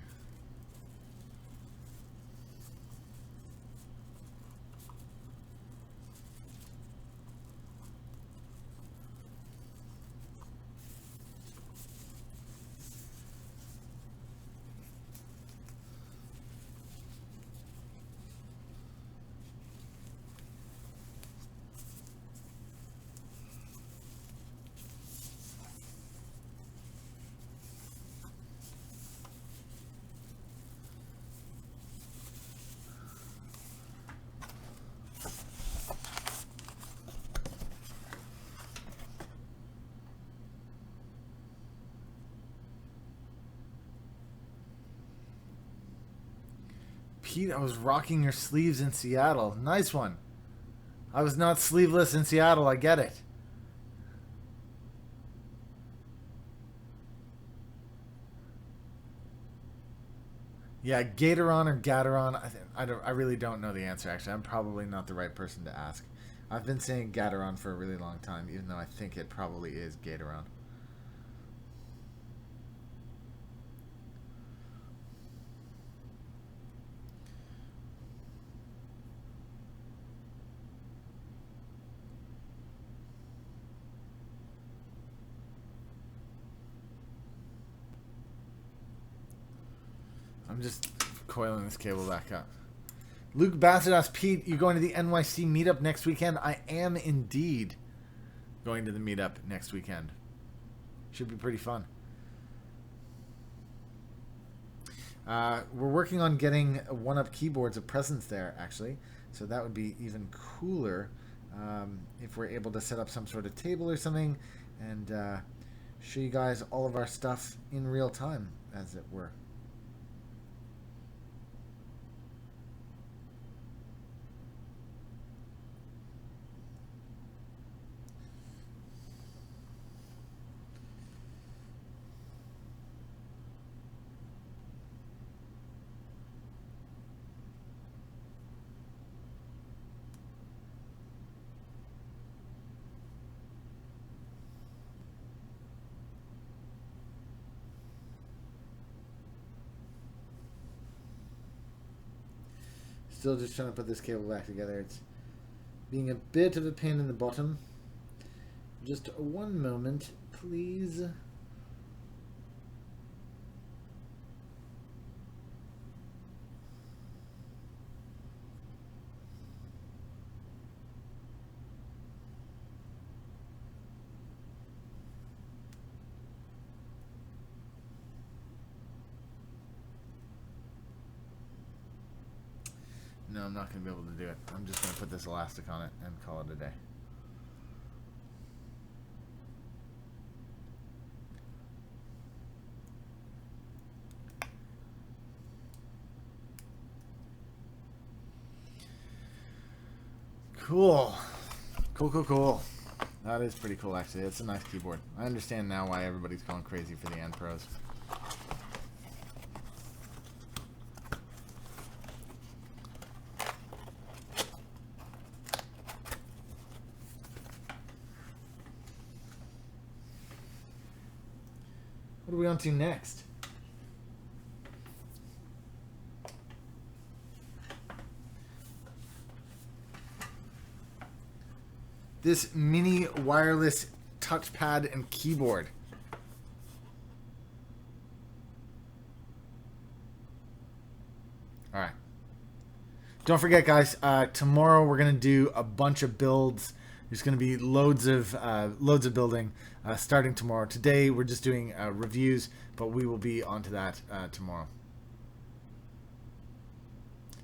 Pete, I was rocking your sleeves in Seattle. Nice one. I was not sleeveless in Seattle. I get it. Yeah, Gateron or Gateron. I really don't know the answer, actually. I'm probably not the right person to ask. I've been saying Gateron for a really long time, even though I think it probably is Gateron. I'm just coiling this cable back up. Luke Bassett asks, Pete, you going to the NYC meetup next weekend? I am indeed going to the meetup next weekend. Should be pretty fun. We're working on getting one-up keyboards, a presence there, actually. So that would be even cooler if we're able to set up some sort of table or something and show you guys all of our stuff in real time, as it were. Still just trying to put this cable back together. It's being a bit of a pain in the bottom. Just one moment, please. No, I'm not going to be able to do it. I'm just going to put this elastic on it and call it a day. Cool. Cool. That is pretty cool, actually. It's a nice keyboard. I understand now why everybody's going crazy for the N Pros. What are we on to next? This mini wireless touchpad and keyboard. All right. Don't forget, guys. Tomorrow we're gonna do a bunch of builds. There's gonna be loads of building starting tomorrow. Today we're just doing reviews, but we will be onto that tomorrow.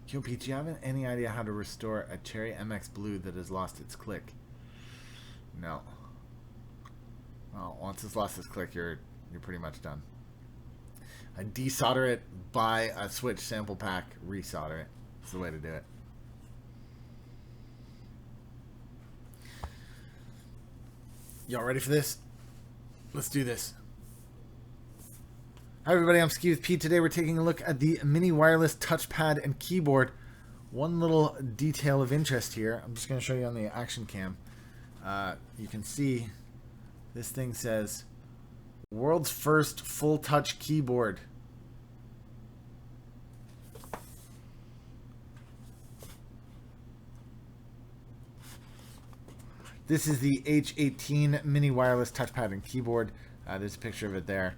Yo, Pete, do you have any idea how to restore a Cherry MX Blue that has lost its click? No. Well, once it's lost its click, you're pretty much done. Desolder it, buy a switch sample pack, resolder it. That's the way to do it. Y'all ready for this? Let's do this. Hi everybody, I'm Ski with Pete. Today we're taking a look at the mini wireless touchpad and keyboard. One little detail of interest here. I'm just going to show you on the action cam. You can see this thing says world's first full touch keyboard. This is the H18 mini wireless touchpad and keyboard. There's a picture of it there.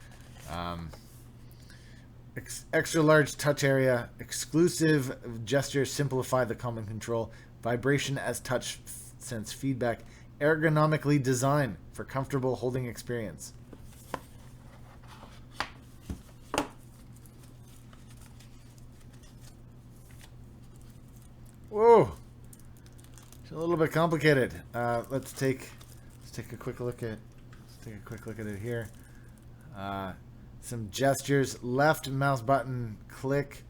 Extra large touch area, exclusive gestures simplify the common control, vibration as touch sense feedback, ergonomically designed for comfortable holding experience. Whoa, it's a little bit complicated. Let's take a quick look at it here. Some gestures. Left mouse button click,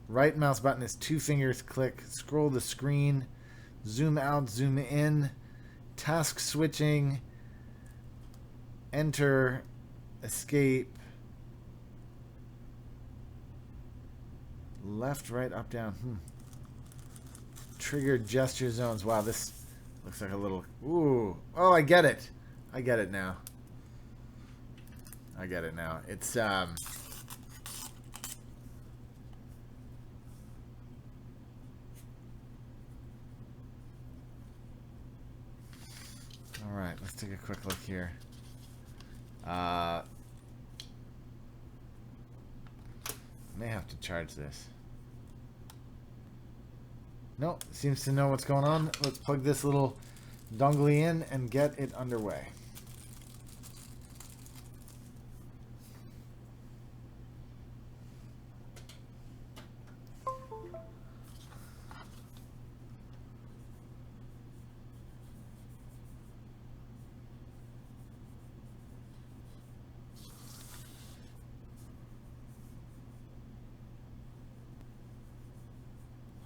right mouse button is 2 fingers click. Scroll the screen, zoom out, zoom in. Task switching, enter, escape, left, right, up, down. Trigger gesture zones. Wow, this looks like a little... Ooh. Oh, I get it. I get it now. It's... Alright, let's take a quick look here. May have to charge this. No, seems to know what's going on. Let's plug this little dongle in and get it underway.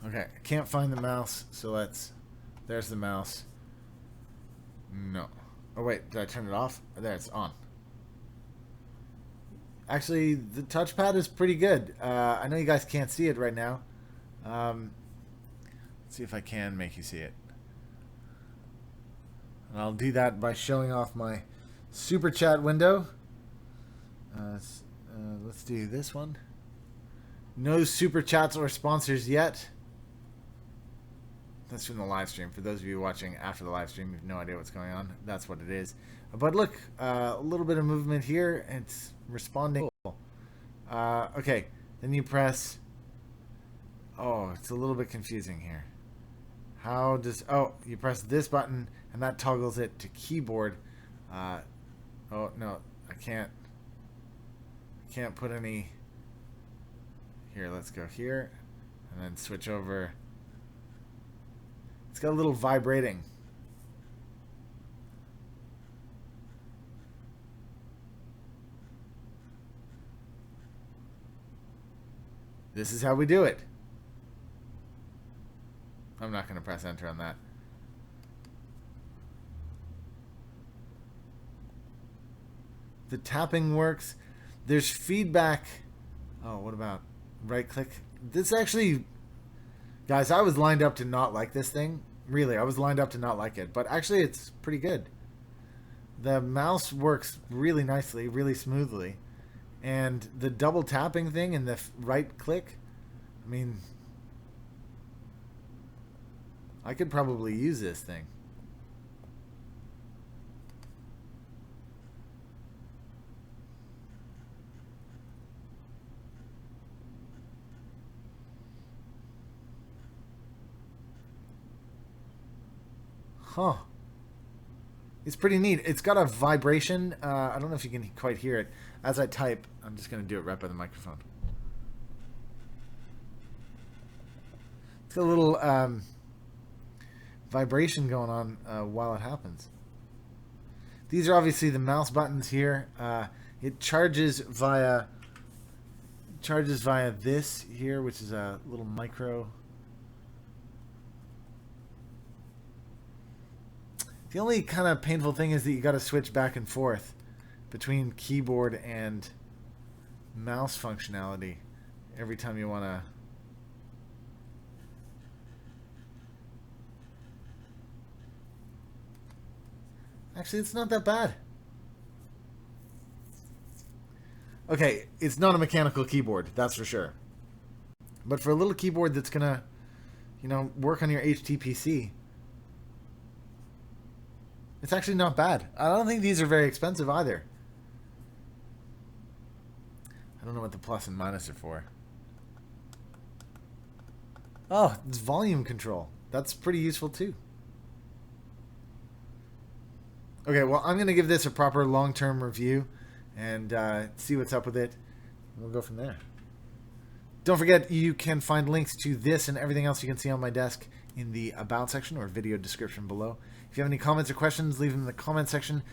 Okay, I can't find the mouse, so there's the mouse. No. Oh wait, did I turn it off? There, it's on. Actually, the touchpad is pretty good. I know you guys can't see it right now. Let's see if I can make you see it. And I'll do that by showing off my super chat window. Let's do this one. No super chats or sponsors yet. That's from the live stream. For those of you watching after the live stream, you have no idea what's going on. That's what it is. But look, a little bit of movement here. It's responding. Okay, then you press. Oh, it's a little bit confusing here. How does... Oh, you press this button, and that toggles it to keyboard. Oh, no, I can't put any... Here, let's go here, and then switch over. It's got a little vibrating. This is how we do it. I'm not going to press enter on that. The tapping works. There's feedback. Oh, what about right click? This actually, guys, I was lined up to not like this thing. Really, I was lined up to not like it. But actually, it's pretty good. The mouse works really nicely, really smoothly. And the double tapping thing and the right click, I mean, I could probably use this thing. Huh. It's pretty neat. It's got a vibration. I don't know if you can quite hear it. As I type, I'm just going to do it right by the microphone. It's got a little vibration going on while it happens. These are obviously the mouse buttons here. It charges via this here, which is a little micro. The only kind of painful thing is that you got to switch back and forth between keyboard and mouse functionality every time you want to. Actually, it's not that bad. Okay, it's not a mechanical keyboard, that's for sure. But for a little keyboard that's gonna, work on your HTPC, it's actually not bad. I don't think these are very expensive either. I don't know what the plus and minus are for. Oh, it's volume control. That's pretty useful too. Okay, well, I'm going to give this a proper long-term review and see what's up with it. We'll go from there. Don't forget, you can find links to this and everything else you can see on my desk in the About section or video description below. If you have any comments or questions, leave them in the comment section.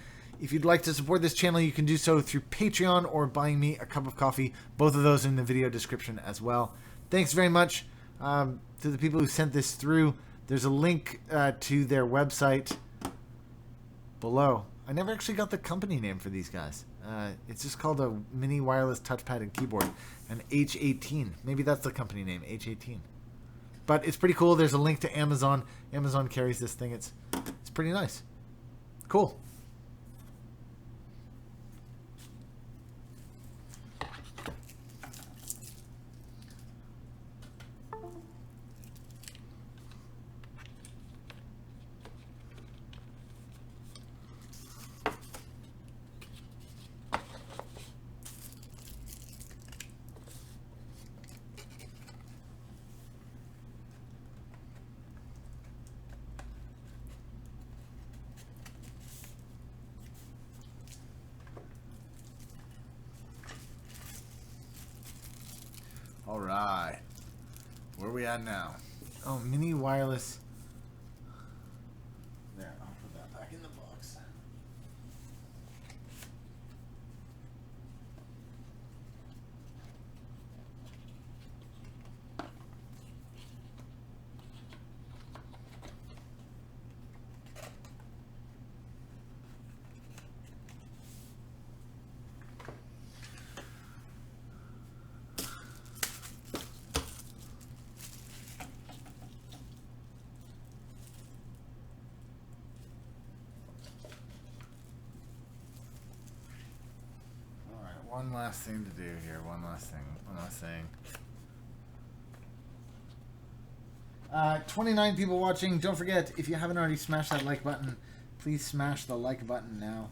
If you'd like to support this channel, you can do so through Patreon or buying me a cup of coffee. Both of those in the video description as well. Thanks very much to the people who sent this through. There's a link to their website below. I never actually got the company name for these guys. It's just called a mini wireless touchpad and keyboard, an H18. Maybe that's the company name, H18. But it's pretty cool. There's a link to Amazon. Amazon carries this thing. It's pretty nice. Cool. All right. Where are we at now? Oh, mini wireless. There, I'll put that back in the box. One last thing to do here. One last thing. 29 people watching. Don't forget, if you haven't already smashed that like button, please smash the like button now.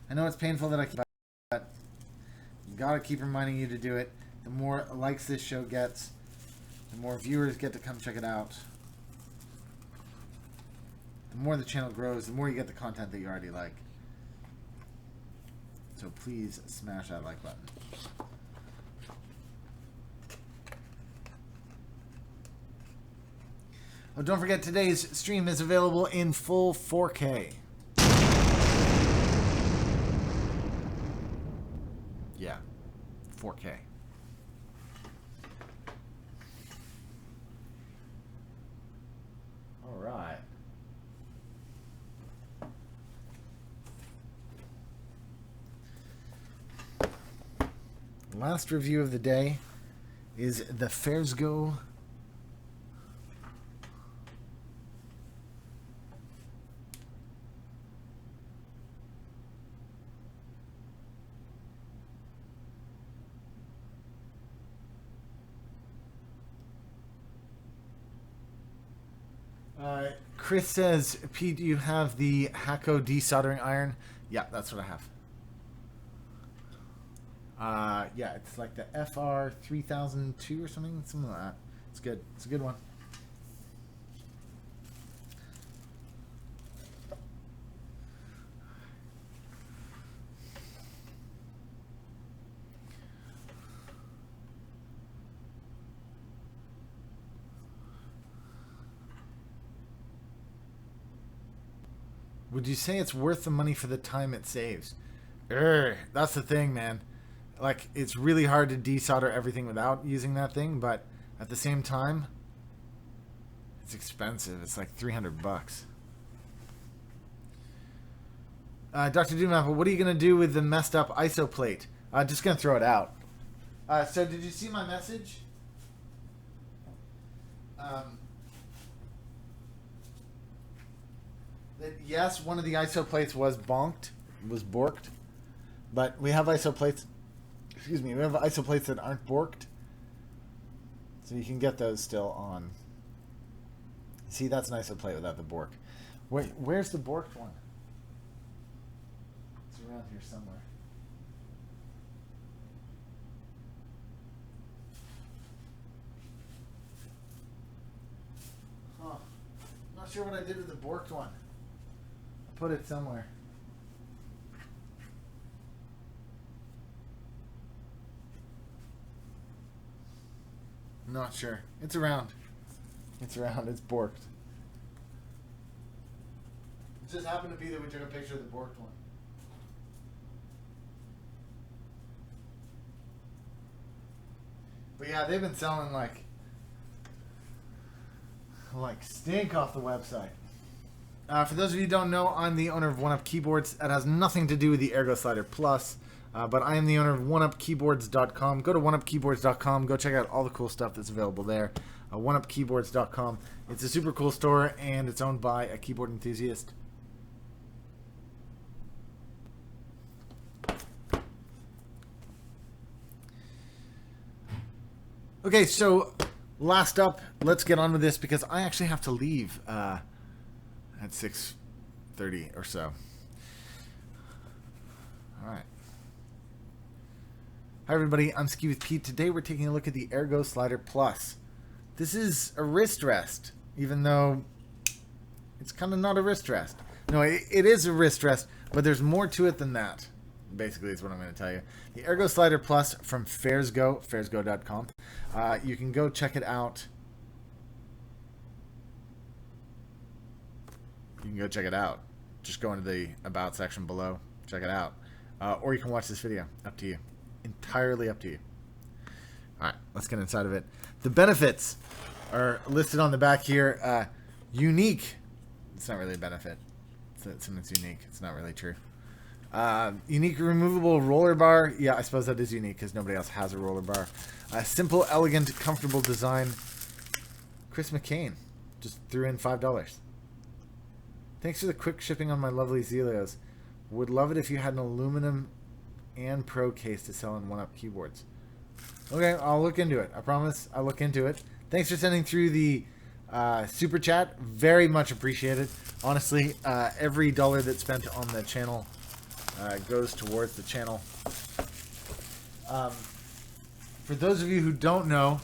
I know it's painful that I keep, but gotta keep reminding you to do it. The more likes this show gets, the more viewers get to come check it out. The more the channel grows, the more you get the content that you already like. So please smash that like button. Oh, don't forget, today's stream is available in full 4K. Yeah, 4K. All right. Last review of the day is the AirGo Chris says, Pete, do you have the AirGo desoldering iron? Yeah, that's what I have. Yeah, it's like the FR 3002 or something like that. It's good. It's a good one. Would you say it's worth the money for the time it saves? That's the thing, man. Like, it's really hard to desolder everything without using that thing, but at the same time, it's expensive. It's like $300. Dr. Doomapple, what are you going to do with the messed up ISO plate? Just going to throw it out. So did you see my message? That yes, one of the ISO plates was borked, but we have ISO plates. Excuse me, we have ISO plates that aren't borked, so you can get those still on. See, that's an ISO plate without the bork. Wait, where's the borked one? It's around here somewhere. Huh? Not sure what I did with the borked one. Put it somewhere. Not sure. It's around. It's around. It's borked. It just happened to be that we took a picture of the borked one. But yeah, they've been selling like stink off the website. For those of you who don't know, I'm the owner of 1UP Keyboards. That has nothing to do with the AirGo Slider Plus, but I am the owner of 1UpKeyboards.com. Go to 1UpKeyboards.com. Go check out all the cool stuff that's available there. 1UpKeyboards.com. It's a super cool store, and it's owned by a keyboard enthusiast. Okay, so last up, let's get on with this because I actually have to leave at 6:30 or so. All right. Hi everybody, I'm skiwithpete. Today we're taking a look at the AirGo Slider Plus. This is a wrist rest, even though it's kind of not a wrist rest. No, it is a wrist rest, but there's more to it than that. Basically, is what I'm going to tell you. The AirGo Slider Plus from AirGo, airsgo.com. You can go check it out. You can go check it out. Just go into the About section below. Check it out. Or you can watch this video. Up to you. Entirely up to you. Alright, let's get inside of it. The benefits are listed on the back here. Unique. It's not really a benefit. Something's unique. It's not really true. Unique removable roller bar. Yeah, I suppose that is unique because nobody else has a roller bar. Simple, elegant, comfortable design. Chris McCain just threw in $5. Thanks for the quick shipping on my lovely Zelios. Would love it if you had an aluminum and pro case to sell in 1UP keyboards. Okay, I'll look into it. I promise I'll look into it. Thanks for sending through the Super chat, very much appreciated. Honestly, every dollar that's spent on the channel goes towards the channel. For those of you who don't know,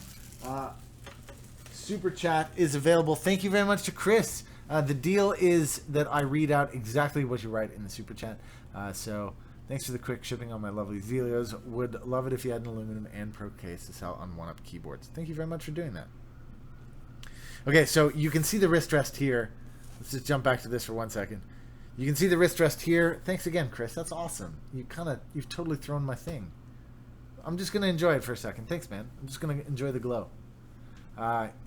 Super Chat is available. Thank you very much to Chris. The deal is that I read out exactly what you write in the Super Chat. So thanks for the quick shipping on my lovely Zelios. Would love it if you had an aluminum and pro case to sell on 1UP keyboards. Thank you very much for doing that. Okay, so you can see the wrist rest here. Let's just jump back to this for 1 second. You can see the wrist rest here. Thanks again, Chris. That's awesome. You've totally thrown my thing. I'm just going to enjoy it for a second. Thanks, man. I'm just going to enjoy the glow.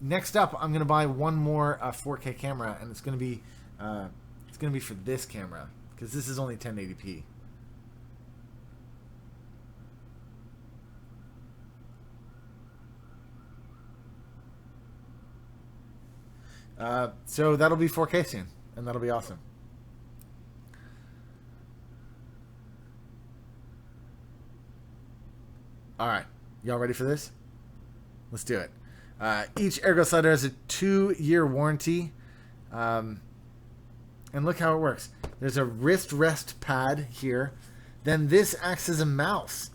Next up, I'm going to buy one more 4K camera, and it's going to be for this camera because this is only 1080p. So that'll be 4K soon, and that'll be awesome. All right, y'all ready for this? Let's do it. Each AirGo Slider has a 2-year warranty. And look how it works. There's a wrist rest pad here. Then this acts as a mouse.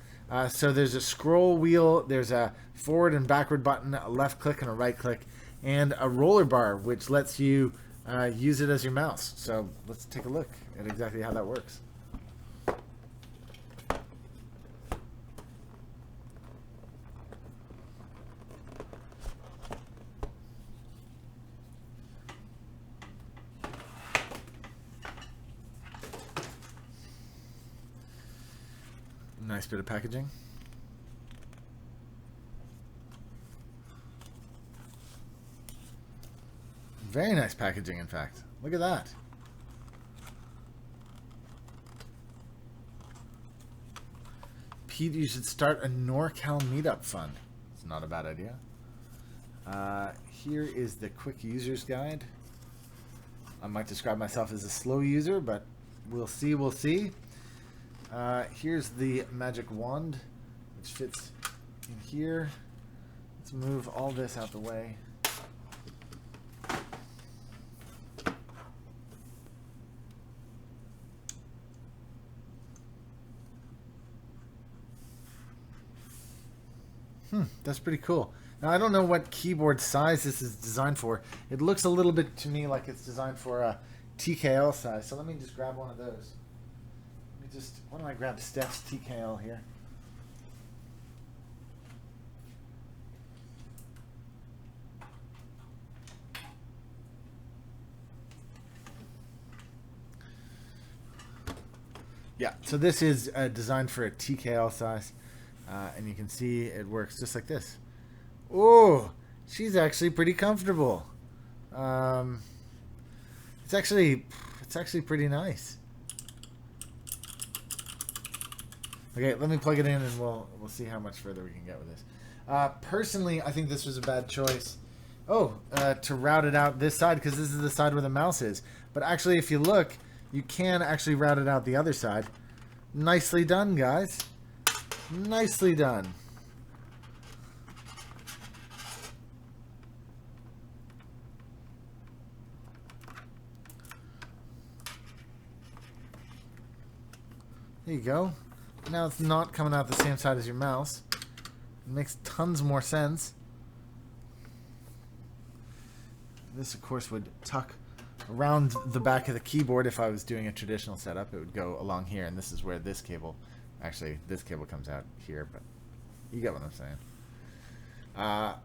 So there's a scroll wheel, there's a forward and backward button, a left click and a right click, and a roller bar, which lets you use it as your mouse. So let's take a look at exactly how that works. Nice bit of packaging. Very nice packaging, in fact. Look at that. Pete, you should start a NorCal meetup fund. It's not a bad idea. Here is the quick user's guide. I might describe myself as a slow user, but we'll see, we'll see. Here's the magic wand, which fits in here. Let's move all this out the way. That's pretty cool. Now, I don't know what keyboard size this is designed for. It looks a little bit to me like it's designed for a TKL size. So let me just grab one of those. Why don't I grab Steph's TKL here? Yeah, so this is designed for a TKL size, and you can see it works just like this. Oh, she's actually pretty comfortable. It's actually pretty nice. Okay, let me plug it in and we'll see how much further we can get with this. Personally, I think this was a bad choice. To route it out this side because this is the side where the mouse is. But actually, if you look, you can actually route it out the other side. Nicely done, guys. Nicely done. There you go. Now it's not coming out the same side as your mouse. It makes tons more sense. This, of course, would tuck around the back of the keyboard. If I was doing a traditional setup, it would go along here, and this is where this cable, actually, this cable comes out here, but you get what I'm saying. All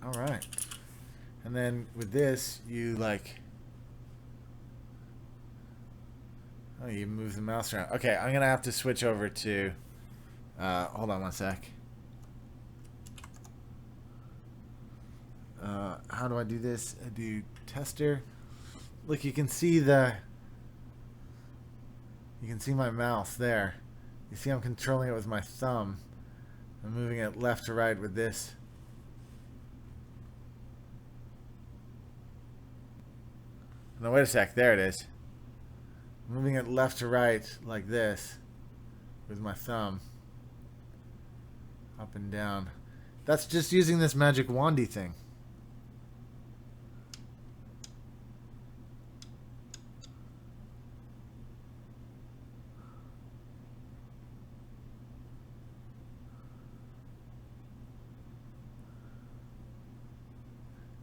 right. And then with this, you you move the mouse around. Okay, I'm going to have to switch over to... hold on one sec. How do I do this? I do tester. Look, you can see my mouse there. You see I'm controlling it with my thumb. I'm moving it left to right with this. No, wait a sec. There it is. Moving it left to right like this with my thumb. Up and down. That's just using this magic wandy thing.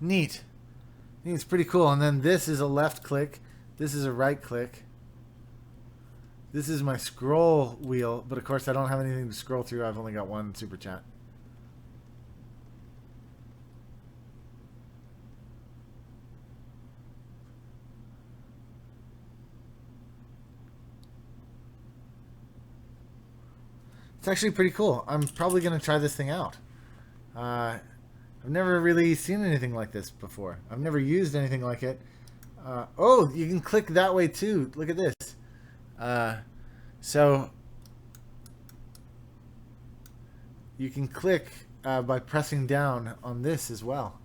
Neat. I think it's pretty cool. And then this is a left click. This is a right click. This is my scroll wheel, but of course I don't have anything to scroll through. I've only got one super chat. It's actually pretty cool. I'm probably going to try this thing out. I've never really seen anything like this before. I've never used anything like it. Oh, you can click that way too. Look at this. So you can click by pressing down on this as well.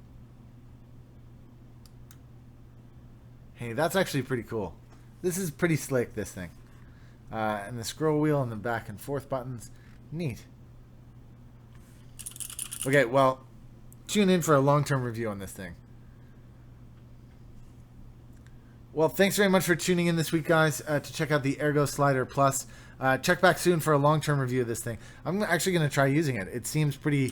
Hey, that's actually pretty cool. This is pretty slick, this thing. And the scroll wheel and the back and forth buttons. Neat. Okay, well, tune in for a long-term review on this thing. Well, thanks very much for tuning in this week, guys, to check out the AirGo Slider Plus. Check back soon for a long-term review of this thing. I'm actually going to try using it. It seems pretty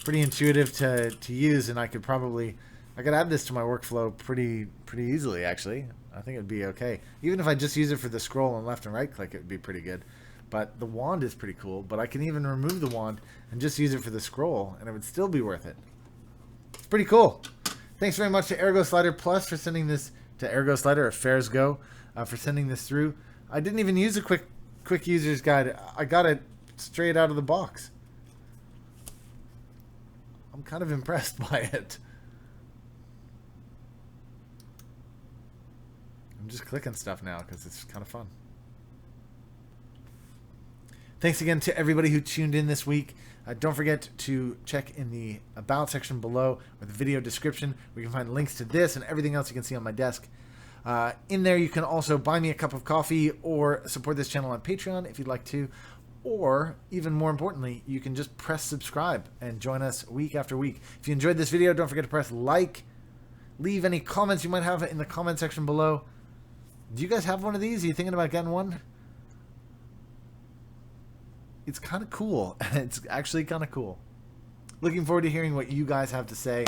intuitive to use, and I could add this to my workflow pretty easily, actually. I think it'd be okay. Even if I just use it for the scroll and left and right click, it would be pretty good. But the wand is pretty cool, but I can even remove the wand and just use it for the scroll, and it would still be worth it. It's pretty cool. Thanks very much to AirGo Slider Plus for sending this, to AirGo Slider, Affairs Go, for sending this through. I didn't even use a quick user's guide. I got it straight out of the box. I'm kind of impressed by it. I'm just clicking stuff now because it's kind of fun. Thanks again to everybody who tuned in this week. Don't forget to check in the About section below or the video description where you can find links to this and everything else you can see on my desk. In there, you can also buy me a cup of coffee or support this channel on Patreon if you'd like to. Or, even more importantly, you can just press subscribe and join us week after week. If you enjoyed this video, don't forget to press like. Leave any comments you might have in the comment section below. Do you guys have one of these? Are you thinking about getting one? It's kind of cool. It's actually kind of cool. Looking forward to hearing what you guys have to say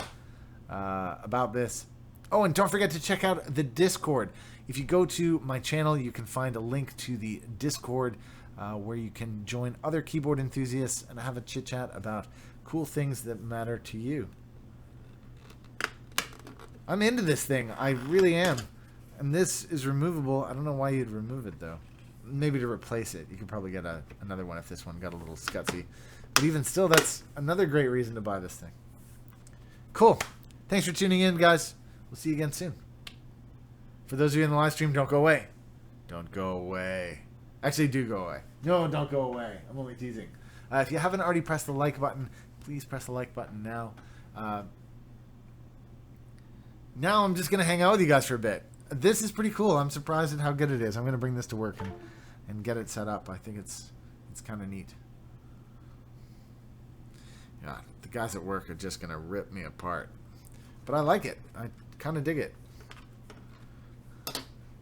about this. Oh, and don't forget to check out the Discord. If you go to my channel, you can find a link to the Discord where you can join other keyboard enthusiasts and have a chit-chat about cool things that matter to you. I'm into this thing. I really am. And this is removable. I don't know why you'd remove it, though. Maybe to replace it. You could probably get another one if this one got a little scutsy. But even still, that's another great reason to buy this thing. Cool. Thanks for tuning in, guys. We'll see you again soon. For those of you in the live stream, don't go away. Don't go away. Actually, do go away. No, don't go away. I'm only teasing. If you haven't already pressed the like button, please press the like button now. Now I'm just going to hang out with you guys for a bit. This is pretty cool. I'm surprised at how good it is. I'm going to bring this to work and get it set up. I think it's kind of neat. Yeah, the guys at work are just going to rip me apart. But I like it. I kind of dig it.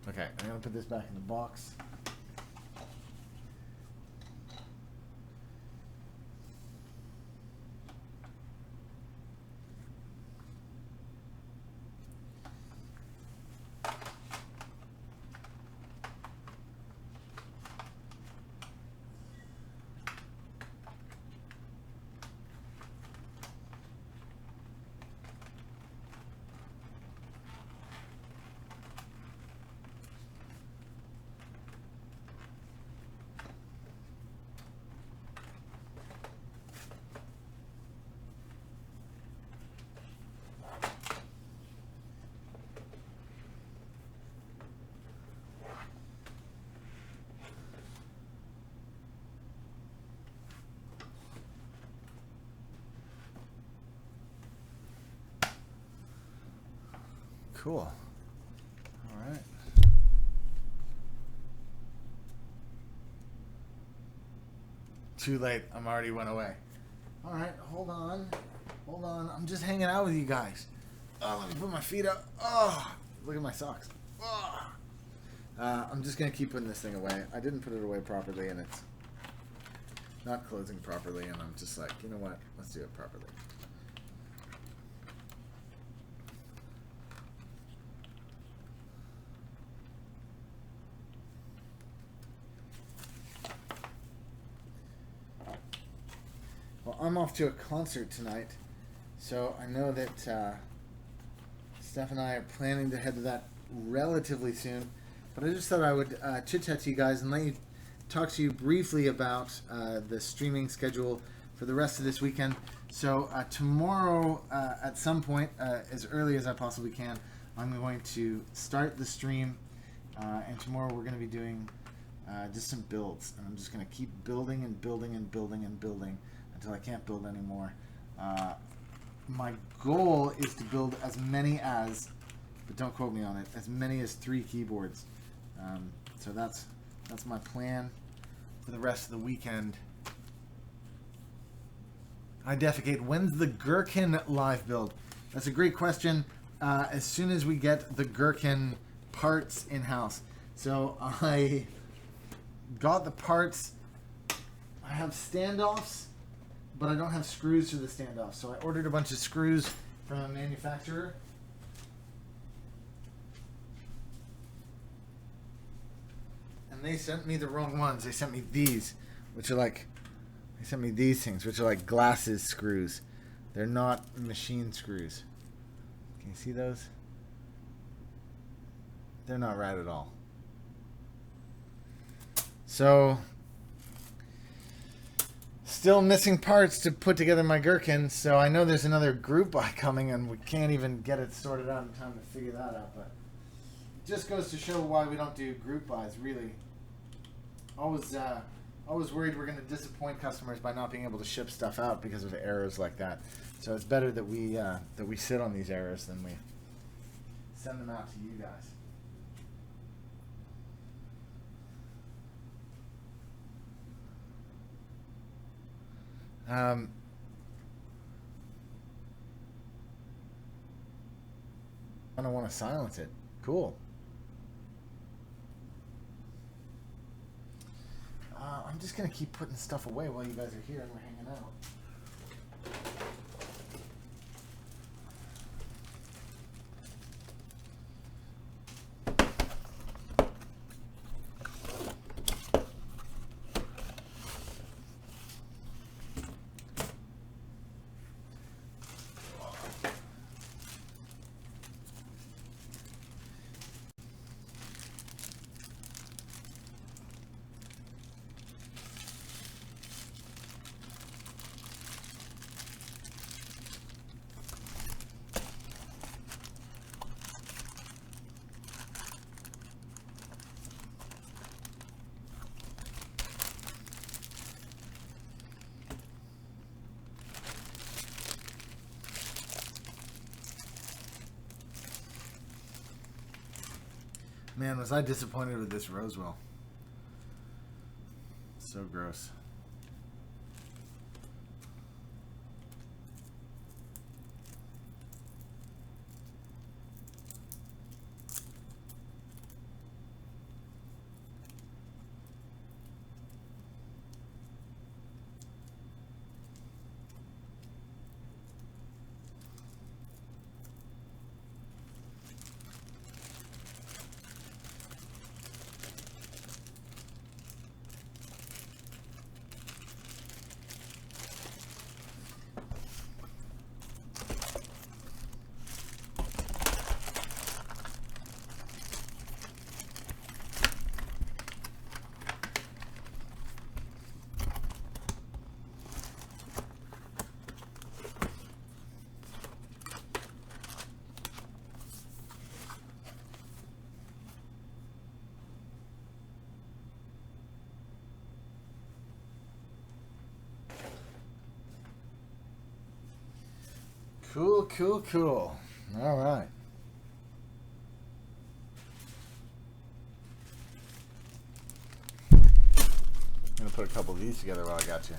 Okay, I'm going to put this back in the box. Cool. All right. Too late. I'm already went away. All right. Hold on. Hold on. I'm just hanging out with you guys. Oh, let me put my feet up. Oh, look at my socks. Oh. I'm just going to keep putting this thing away. I didn't put it away properly, and it's not closing properly, and I'm just like, you know what? Let's do it properly. Well, I'm off to a concert tonight, so I know that Steph and I are planning to head to that relatively soon. But I just thought I would chit-chat to you guys and let you talk to you briefly about the streaming schedule for the rest of this weekend. So tomorrow, at some point, as early as I possibly can, I'm going to start the stream. And tomorrow we're going to be doing just some builds. And I'm just going to keep building and building and building and building until I can't build anymore. My goal is to build as many as, but don't quote me on it, as many as 3 keyboards. So that's my plan for the rest of the weekend. I defecate. When's the Gherkin live build? That's a great question. As soon as we get the Gherkin parts in-house. So I got the parts. I have standoffs, but I don't have screws for the standoffs. So I ordered a bunch of screws from a manufacturer. And they sent me the wrong ones. They sent me these, which are like, they sent me these things, which are like glasses screws. They're not machine screws. Can you see those? They're not right at all. So, still missing parts to put together my Gherkin. So I know there's another group buy coming, and we can't even get it sorted out in time to figure that out. But it just goes to show why we don't do group buys, really. Always worried we're going to disappoint customers by not being able to ship stuff out because of errors like that. So it's better that we sit on these errors than we send them out to you guys. I don't want to silence it. Cool. I'm just going to keep putting stuff away while you guys are here and we're hanging out. Man, was I disappointed with this Rosewill. So gross. Cool, cool, cool. All right. I'm going to put a couple of these together while I got you.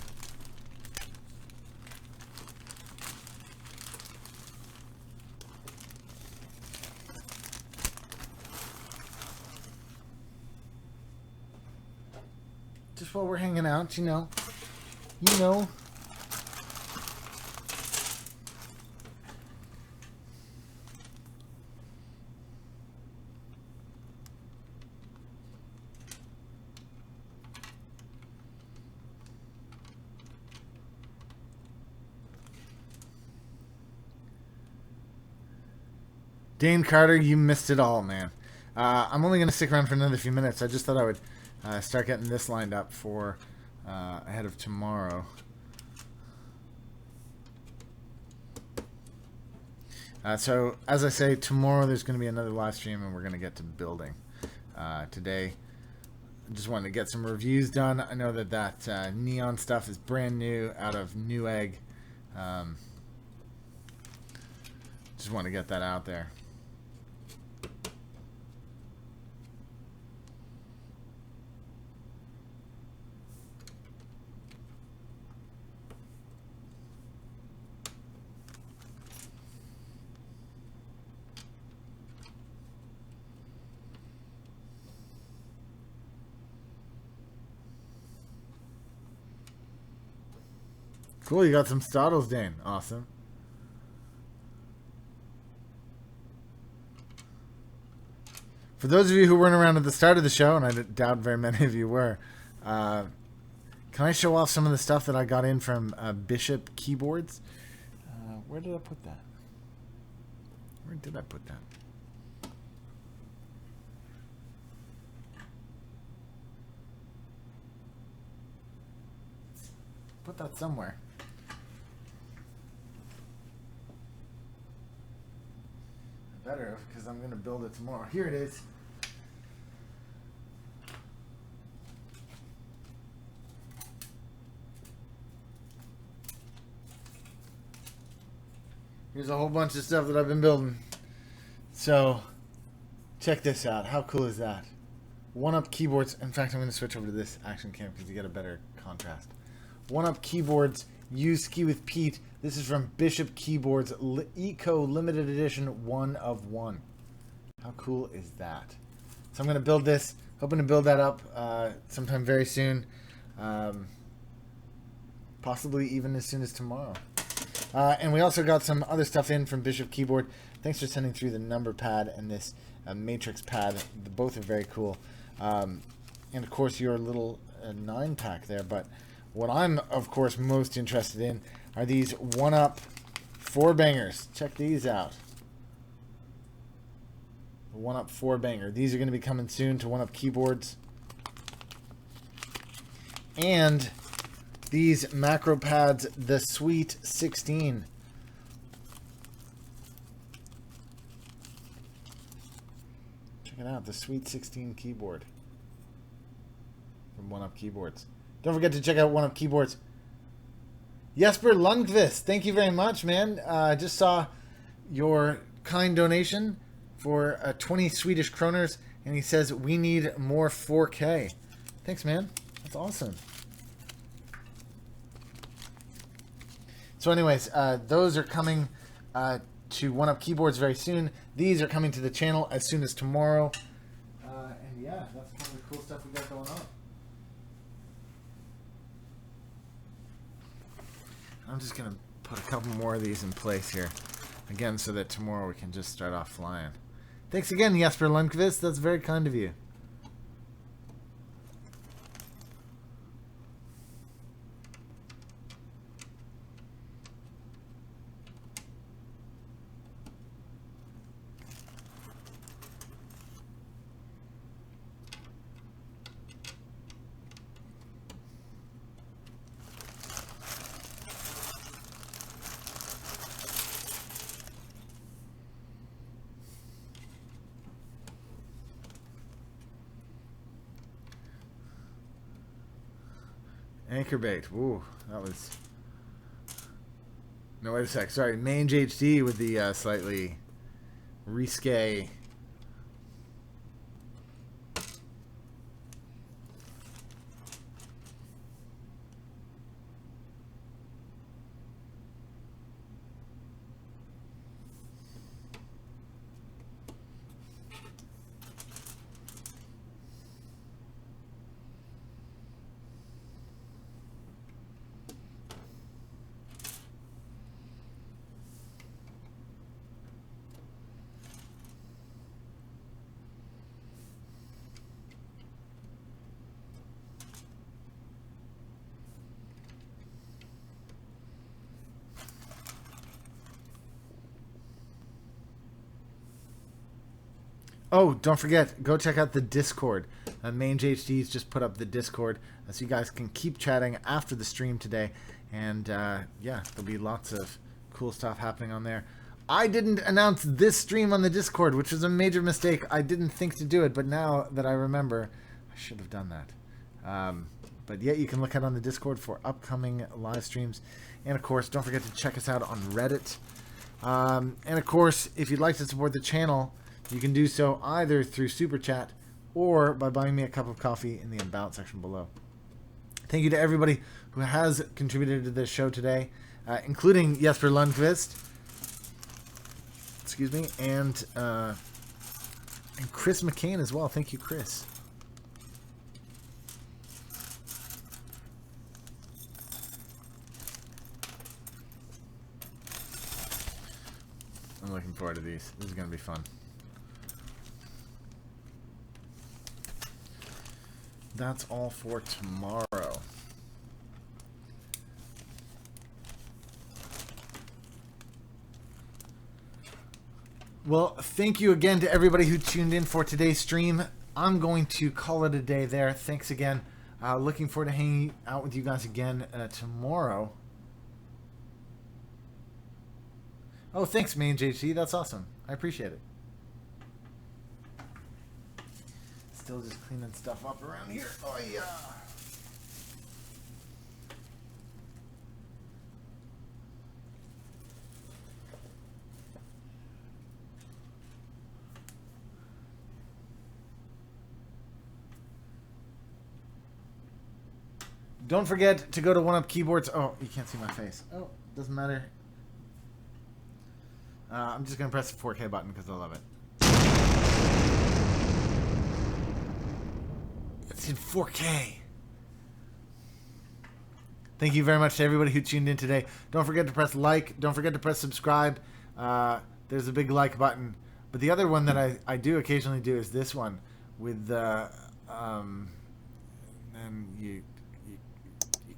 Just while we're hanging out, you know. Dane Carter, you missed it all, man. I'm only going to stick around for another few minutes. I just thought I would start getting this lined up for ahead of tomorrow. So, as I say, tomorrow there's going to be another live stream, and we're going to get to building. Today, I just wanted to get some reviews done. I know that neon stuff is brand new out of Newegg. Just want to get that out there. Cool, you got some startles, Dane. Awesome. For those of you who weren't around at the start of the show, and I doubt very many of you were, can I show off some of the stuff that I got in from Bishop Keyboards? Where did I put that? Where did I put that? Put that somewhere. Better, because I'm going to build it tomorrow. Here it is. Here's a whole bunch of stuff that I've been building. So, check this out. How cool is that? One-up keyboards. In fact, I'm going to switch over to this action cam because you get a better contrast. One-up keyboards. Use Ski with Pete. This is from Bishop Keyboards Eco Limited Edition 1 of 1. How cool is that? So I'm going to build this. Hoping to build that up sometime very soon. Possibly even as soon as tomorrow. And we also got some other stuff in from Bishop Keyboard. Thanks for sending through the number pad and this matrix pad. Both are very cool. And of course your little 9-pack there. But what I'm, of course, most interested in are these one-up 4-bangers. Check these out. The one-up 4-banger. These are going to be coming soon to one-up keyboards. And these macro pads, the Sweet 16. Check it out, the Sweet 16 keyboard from one-up keyboards. Don't forget to check out One Up Keyboards. Jesper Lundqvist, thank you very much, man. I just saw your kind donation for 20 Swedish kroners, and he says, we need more 4K. Thanks, man. That's awesome. So anyways, those are coming to One Up Keyboards very soon. These are coming to the channel as soon as tomorrow. And yeah, that's kind of the cool stuff we got going on. I'm just going to put a couple more of these in place here. Again, so that tomorrow we can just start off flying. Thanks again, Jesper Lundqvist. That's very kind of you. Anchor bait. Ooh, that was... No, wait a sec. Sorry, Mange HD with the slightly risque... Oh, don't forget, go check out the Discord. Mange HD's just put up the Discord so you guys can keep chatting after the stream today. And yeah, there'll be lots of cool stuff happening on there. I didn't announce this stream on the Discord, which was a major mistake. I didn't think to do it, but now that I remember, I should have done that. But yeah, you can look out on the Discord for upcoming live streams. And of course, don't forget to check us out on Reddit. And of course, if you'd like to support the channel, you can do so either through Super Chat or by buying me a cup of coffee in the About section below. Thank you to everybody who has contributed to this show today, including Jesper Lundqvist, excuse me, and Chris McCain as well. Thank you, Chris. I'm looking forward to these. This is going to be fun. That's all for tomorrow. Well, thank you again to everybody who tuned in for today's stream. I'm going to call it a day there. Thanks again. Looking forward to hanging out with you guys again tomorrow. Oh, thanks, Mange HC. That's awesome. I appreciate it. Still just cleaning stuff up around here. Oh, yeah. Don't forget to go to 1UP Keyboards. Oh, you can't see my face. Oh, doesn't matter. I'm just going to press the 4K button because I love it. It's in 4K. Thank you very much to everybody who tuned in today. Don't forget to press like. Don't forget to press subscribe. There's a big like button. But the other one that I do occasionally do is this one with the and you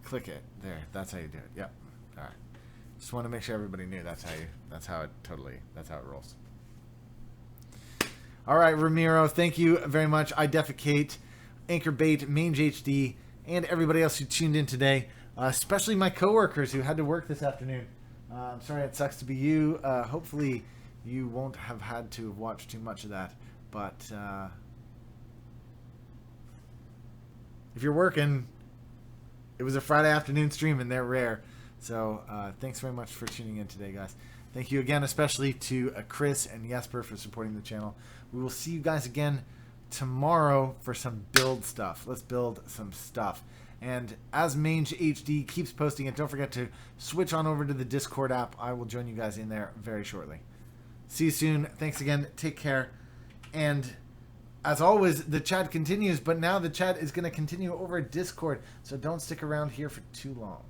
click it there. That's how you do it. Yep. All right. Just want to make sure everybody knew that's how it rolls. All right, Ramiro, thank you very much. I Defecate, Anchorbait, Mange HD, and everybody else who tuned in today, especially my coworkers who had to work this afternoon. I'm sorry it sucks to be you. Hopefully you won't have had to watch too much of that, but if you're working, it was a Friday afternoon stream and they're rare. So thanks very much for tuning in today, guys. Thank you again, especially to Chris and Jesper for supporting the channel. We will see you guys again tomorrow for some build stuff. Let's build some stuff. And as Mange HD keeps posting it, don't forget to switch on over to the Discord app. I will join you guys in there very shortly. See you soon. Thanks again. Take care. And as always, the chat continues, but now the chat is going to continue over at Discord, so don't stick around here for too long.